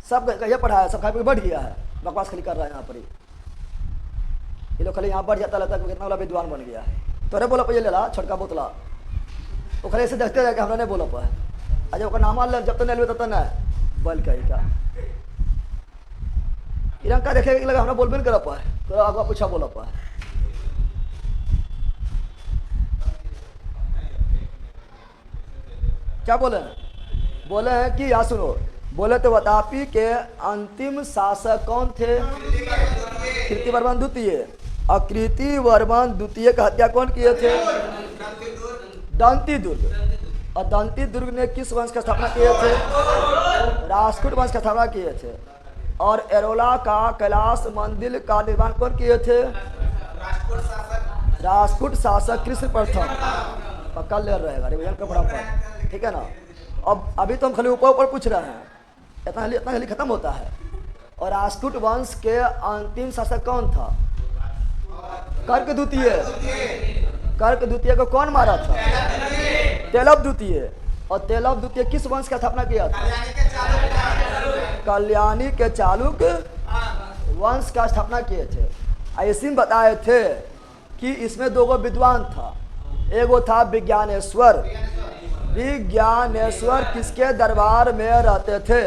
Speaker 1: सब ये पढ़ा है, सब खाए बढ़ गया है, बकवास खाली कर रहा है यहाँ पर। ये लोग खाली यहाँ बढ़ जाता लगता है कितना वाला विद्वान बन गया है। तो अरे बोला पहले ले ला छोटका बोतला, वो खाली ऐसे देखते रह हमरा नहीं बोला पाए। अजय ओकर नाम ले जब तक नहीं तब तक नहीं बल कही का इरंका देखे लगा हमरा बोलबे नहीं कर पाए, तो आगे पूछा बोला पाए। क्या बोले? बोले हैं कि यहाँ सुनो, बोले तो वातापी के अंतिम शासक कौन थे? कृति वर्मन द्वितीय। और कृति वर्मन द्वितीय का हत्या कौन किए थे? दंती दुर्ग। और दंती दुर्ग ने किस वंश का स्थापना किए थे? राष्ट्रकूट वंश का स्थापना किए थे। और एरोला का कैलाश मंदिर का निर्माण कौन किए थे? राष्ट्रकूट शासक कृष्ण प्रथम। पक्का ले रहेगा रिविजन का बड़ा पाठ, ठीक है ना। अब अभी तो हम खाली ऊपर ऊपर पूछ रहे हैं, इतना जल्दी खत्म होता है। और राष्ट्रकूट वंश के अंतिम शासक कौन था? कर्क द्वितीय। कर्क द्वितीय को कौन मारा था? तेलव द्वितीय। और तेलव द्वितीय किस वंश का स्थापना किया था? कल्याणी के चालुक वंश का स्थापना किए थे। ऐसे में बताए थे कि इसमें दो विद्वान था, एगो था विज्ञानेश्वर। विज्ञानेश्वर किसके दरबार में रहते थे?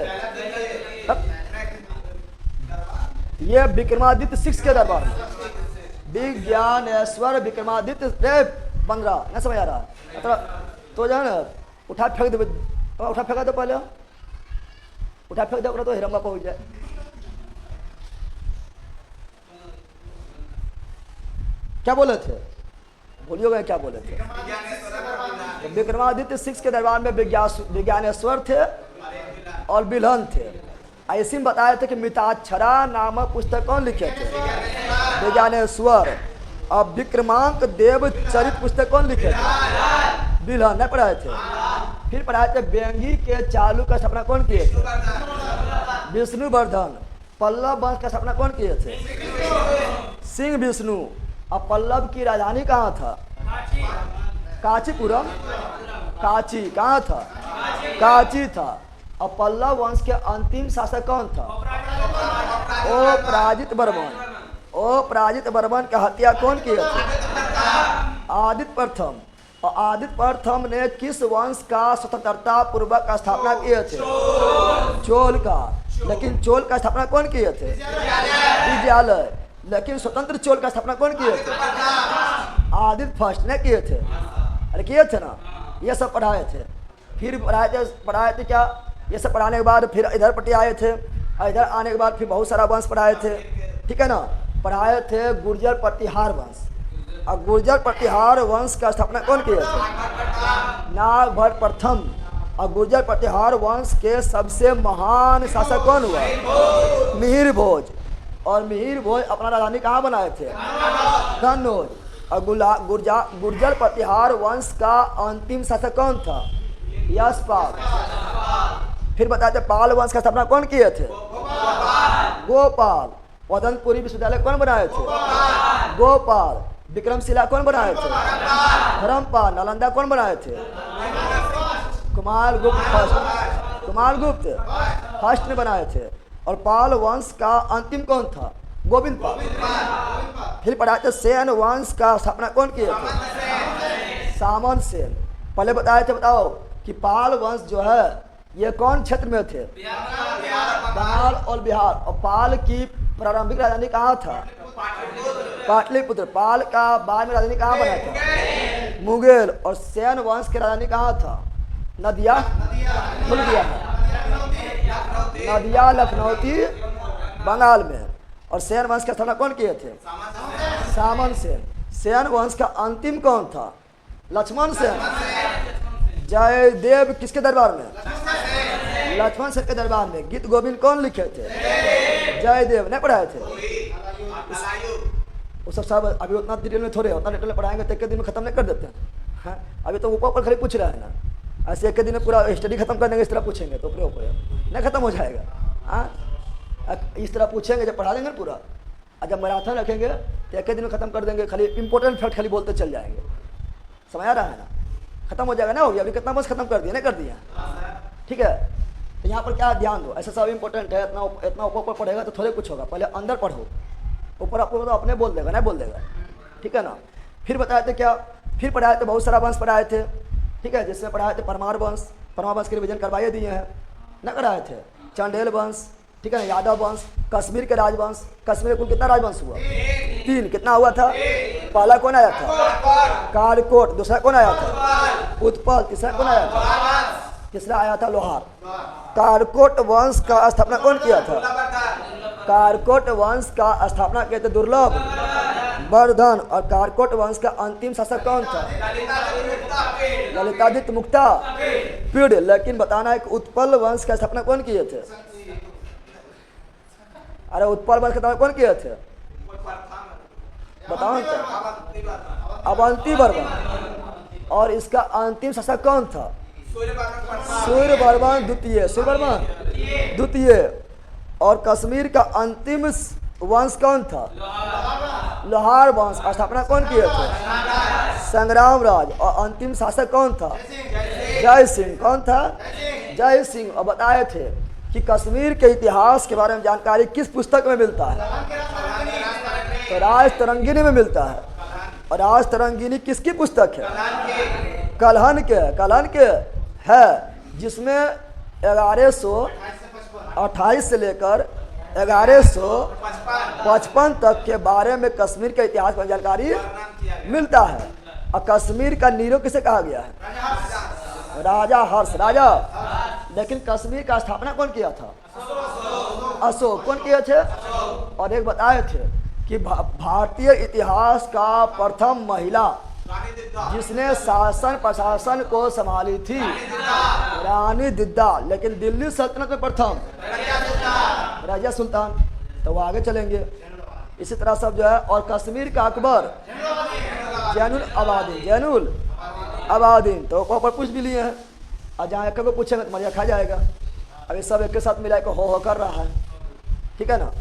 Speaker 1: ये विक्रमादित्य 6 के दरबार में। विज्ञानेश्वर विक्रमादित्य 15 नहीं समझ आ रहा तो जो है ना उठा फेंक दे, उठा फेंका दो पहले, उठा फेंक दो तो हिरम्बा पहुंच जाए। क्या बोले थे? बोलिएगा क्या बोले थे? विक्रमादित्य 6 के दरबार में विज्ञानेश्वर थे और बिल्हन थे। ऐसे में बताए थे कि मिताक्षरा नामक पुस्तक कौन लिखे थे? विज्ञानेश्वर। और विक्रमांक देव चरित पुस्तक कौन लिखे थे? बिल्हन। नहीं पढ़ाए थे। फिर पढ़ाए थे बेंगी के चालू का स्थापना कौन किए थे? विष्णुवर्धन। पल्लव वंश का स्थापना कौन किए थे? सिंह विष्णु। और पल्लव की राजधानी कहाँ था? कांचीपुरम। कांची कहाँ था? कांची था। और पल्लव वंश के अंतिम शासक कौन था? अपराजित वर्मन। अपराजित वर्मन की हत्या कौन किए थे? आदित्य प्रथम। और आदित्य प्रथम ने किस वंश का स्वतंत्रता पूर्वक स्थापना किए थे? चोल का। लेकिन चोल का स्थापना कौन किए थे? विद्यालय। लेकिन स्वतंत्र चोल का स्थापना कौन किए थे? आदित्य फर्स्ट ने किए थे। अरे किए थे ना, ये सब पढ़ाए थे। फिर पढ़ाए थे क्या? ये सब पढ़ाने के बाद फिर इधर पट्टी आए थे। इधर आने के बाद फिर बहुत सारा वंश पढ़ाए थे, ठीक है ना। पढ़ाए थे गुर्जर प्रतिहार वंश। और गुर्जर प्रतिहार वंश का स्थापना कौन किए थे? नागभट्ट प्रथम। और गुर्जर प्रतिहार वंश के सबसे महान शासक कौन हुआ? मिहिर भोज। और मिहिर भोज अपना राजधानी कहाँ बनाए थे? कन्नौज। और गुर्जर प्रतिहार वंश का अंतिम शासक कौन था? यशपाल। फिर बताते पाल वंश का स्थापना कौन किए थे? गोपाल। वदनपुरी विश्वविद्यालय कौन बनाए थे? गोपाल। विक्रमशिला कौन बनाए थे? धर्मपाल। नालंदा कौन बनाए थे? कुमारगुप्त फर्स्ट। कुमारगुप्त फर्स्ट ने बनाए थे। और पाल वंश का अंतिम कौन था? गोविंद पाल। फिर पढ़ाते सेन वंश का स्थापना कौन किए थे? सामन सेन। पहले बताए थे, बताओ कि पाल वंश जो है ये कौन क्षेत्र में थे? बंगाल और बिहार। और पाल की प्रारंभिक राजधानी कहाँ था? पाटलिपुत्र। पाल का बाद में राजधानी कहाँ बना था? मुगेल। और सेन वंश की राजधानी कहाँ था? नदिया। भूल गया है। नदिया लखनौती बंगाल में। और सेन वंश का स्थापना कौन किए थे? सामन सेन। सेन वंश का अंतिम कौन था? लक्ष्मण सेन। जयदेव किसके दरबार में? लक्ष्मण सेन के दरबार में। गीत गोविंद कौन लिखे थे? जयदेव। नहीं पढ़ाए थे वो सब अभी उतना डिटेल में थोड़े, उतना डिटेल में पढ़ाएंगे तो एक दिन में खत्म नहीं कर देते हैं। अभी तो ऊपर ऊपर खाली पूछ रहा है ना, ऐसे एक दिन में पूरा स्टडी खत्म कर देंगे इस तरह पूछेंगे तो ऊपर ऊपर नहीं खत्म हो जाएगा। हाँ, इस तरह पूछेंगे जब पढ़ा देंगे ना पूरा, और जब मैराथन रखेंगे तो एक दिन में खत्म कर देंगे, खाली इंपॉर्टेंट फैक्ट खाली बोलते चल जाएंगे। समझ आ रहा है ना? खत्म हो जाएगा ना। हो गया अभी कितना बस खत्म कर दिया, नहीं कर दिया? ठीक है। तो यहाँ पर क्या ध्यान दो, ऐसा सब इंपॉर्टेंट है। इतना ऊपर पढ़ेगा तो थोड़े कुछ होगा, पहले अंदर पढ़ो। ऊपर आपको तो अपने बोल देगा, नहीं बोल देगा। ठीक है ना? फिर बताए थे क्या? फिर पढ़ाए थे बहुत सारा वंश पढ़ाए थे। ठीक है, जिसमें पढ़ाए थे परमार वंश। परमार वंश के रिविजन करवाए दिए हैं, न कराए थे? चंडेल वंश, ठीक है ना, यादव वंश, कश्मीर के राजवंश। कश्मीर कुल कितना राजवंश हुआ? 3। कितना हुआ था? पहला कौन आया था? कालकोट। दूसरा कौन आया था? उत्पल। तीसरा कौन आया था? तीसरा आया था लोहार। कालकोट वंश का स्थापना कौन किया था? कालकोट वंश का स्थापना किए थे दुर्लभ वर्धन। और कालकोट वंश का अंतिम शासक कौन था? ललितादित्य मुक्ता पीड़। लेकिन बताना है कि उत्पल वंश का स्थापना कौन किए थे? अरे उत्पल वंश का स्थापना कौन किए थे? बताओ तो। अवंती वर्मन। और इसका अंतिम शासक कौन था? सूर्यवर्मन द्वितीय। सूर्यवर्मन द्वितीय। और कश्मीर का अंतिम वंश कौन था? लोहार वंश। स्थापना कौन किए थे? संग्राम राज। और अंतिम शासक कौन था? जय सिंह। कौन था? जय सिंह। और बताए थे कि कश्मीर के इतिहास के बारे में जानकारी किस पुस्तक में मिलता है? तो राज तरंगिनी में मिलता है। और राज तरंगिनी किसकी पुस्तक है? कलहन के। कलहन के है, जिसमें 1128 से लेकर 1155 तक के बारे में कश्मीर के इतिहास पर जानकारी मिलता है। और कश्मीर का नीरो किसे कहा गया है? राजा हर्ष। राजा। लेकिन कश्मीर का स्थापना कौन किया था? अशोक। कौन किए थे? और एक बताए थे कि भारतीय इतिहास का प्रथम महिला जिसने शासन प्रशासन को संभाली थी रानी दिद्दा। लेकिन दिल्ली सल्तनत में प्रथम रजिया सुल्तान। तो वो आगे चलेंगे इसी तरह सब जो है। और कश्मीर का अकबर जैनुल आबादीन। जैनुल आबादीन। तो ऊपर पूछ भी लिए हैं, और जहाँ एक को पूछेंगे तो मजा खा जाएगा। अभी सब एक के साथ मिला के हो कर रहा है। ठीक है ना?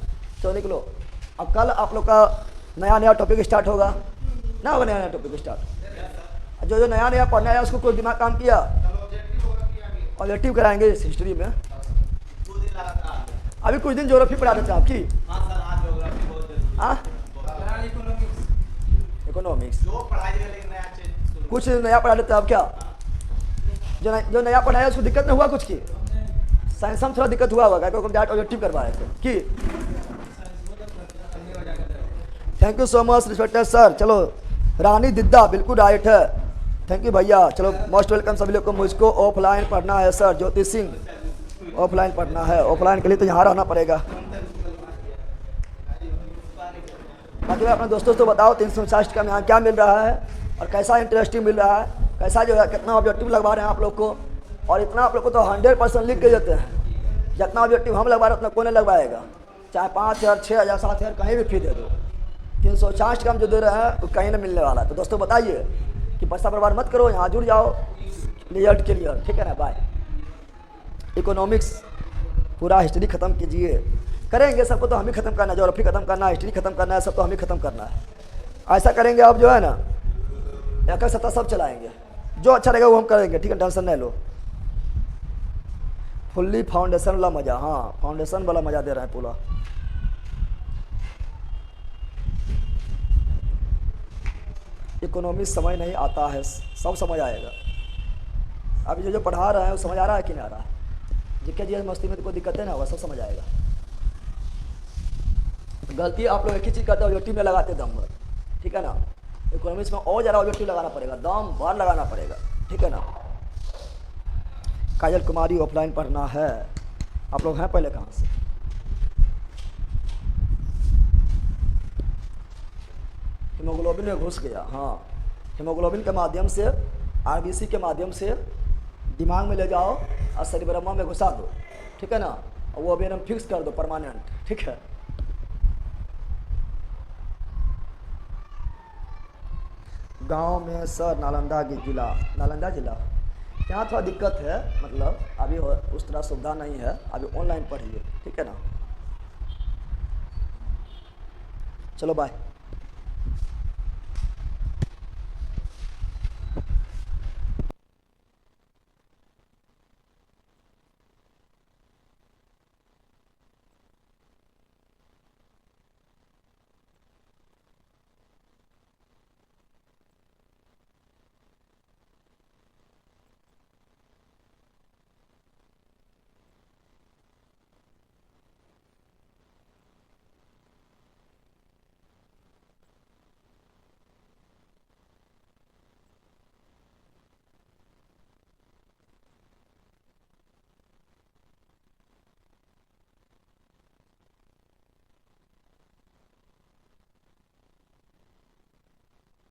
Speaker 1: तो निकलो। अब कल आप लोग का नया नया टॉपिक स्टार्ट होगा ना? होगा नया नया टॉपिक स्टार्ट। जो जो नया नया पढ़ना है उसको कोई दिमाग काम किया? ऑब्जेक्टिव कराएंगे इस हिस्ट्री में। अभी कुछ दिन ज्योग्राफी पढ़ा देते हैं आपकी। इकोनॉमिक्स कुछ नया पढ़ा देते हैं। अब क्या जो नया पढ़ाया उसको दिक्कत नहीं हुआ कुछ की? साइंस में थोड़ा दिक्कत हुआ होगा क्योंकि ऑब्जेक्टिव करवाए थे कि। Thank you so much respected sir. चलो रानी दिद्दा बिल्कुल राइट है। थैंक यू भैया। चलो मोस्ट वेलकम सभी लोग को। मुझको ऑफलाइन पढ़ना है सर। ज्योति सिंह ऑफलाइन पढ़ना है। ऑफलाइन के लिए तो यहाँ रहना पड़ेगा। बाकी अपने दोस्तों को बताओ 360 का यहाँ क्या मिल रहा है और कैसा इंटरेस्टिंग मिल रहा है, कैसा जो है कितना ऑब्जेक्टिव लगवा रहे हैं आप लोग को। और इतना आप लोग को तो 100% लिख के देते हैं। जितना ऑब्जेक्टिव हम लगवा रहे हैं उतना कौन लगवाएगा? चाहे 5000 6000 7000 कहीं भी फी दे दो, 360 का हम जो दे रहे हैं वो कहीं नहीं मिलने वाला है। तो दोस्तों बताइए कि पैसा बर्बाद मत करो, यहाँ जुड़ जाओ। Result clear. ठीक है ना? बाय। इकोनॉमिक्स पूरा हिस्ट्री ख़त्म कीजिए। करेंगे सबको तो हम ही ख़त्म करना है। ज्योग्राफी ख़त्म करना है, हिस्ट्री ख़त्म करना है, सब तो हम ही ख़त्म करना है। ऐसा करेंगे आप जो है ना, एक सत्ता सब चलाएंगे। जो अच्छा रहेगा वो हम करेंगे। ठीक है? टेंशन नहीं लो। फुल्ली फाउंडेशन वाला मज़ा। हाँ, फाउंडेशन वाला मज़ा दे रहे हैं पूरा। इकोनॉमी समझ नहीं आता है, सब समझ आएगा। अभी जो पढ़ा रहे हैं वो समझ आ रहा है कि नहीं आ रहा है? जिसके जीएस मस्ती में तो कोई दिक्कत है ना, वह सब समझ आएगा। गलती आप लोग एक ही चीज़ करते हो, ऑब्जेक्टिव में लगाते दम भर। ठीक है ना? इकोनॉमिक्स में और ज़्यादा ऑब्जेक्टिव लगाना पड़ेगा, दम भर लगाना पड़ेगा। ठीक है ना? काजल कुमारी ऑफलाइन पढ़ना है। आप लोग हैं पहले कहाँ से? हीमोग्लोबिन में घुस गया, हाँ। हीमोग्लोबिन के माध्यम से, आरबीसी के माध्यम से दिमाग में ले जाओ और सेरिब्रम में घुसा दो, ठीक है ना। और वो अभी एकदम फिक्स कर दो परमानेंट, ठीक है। गांव में सर नालंदा जिला, नालंदा जिला यहाँ थोड़ा दिक्कत है, मतलब अभी उस तरह सुविधा नहीं है, अभी ऑनलाइन पढ़िए, ठीक है ना। चलो बाय।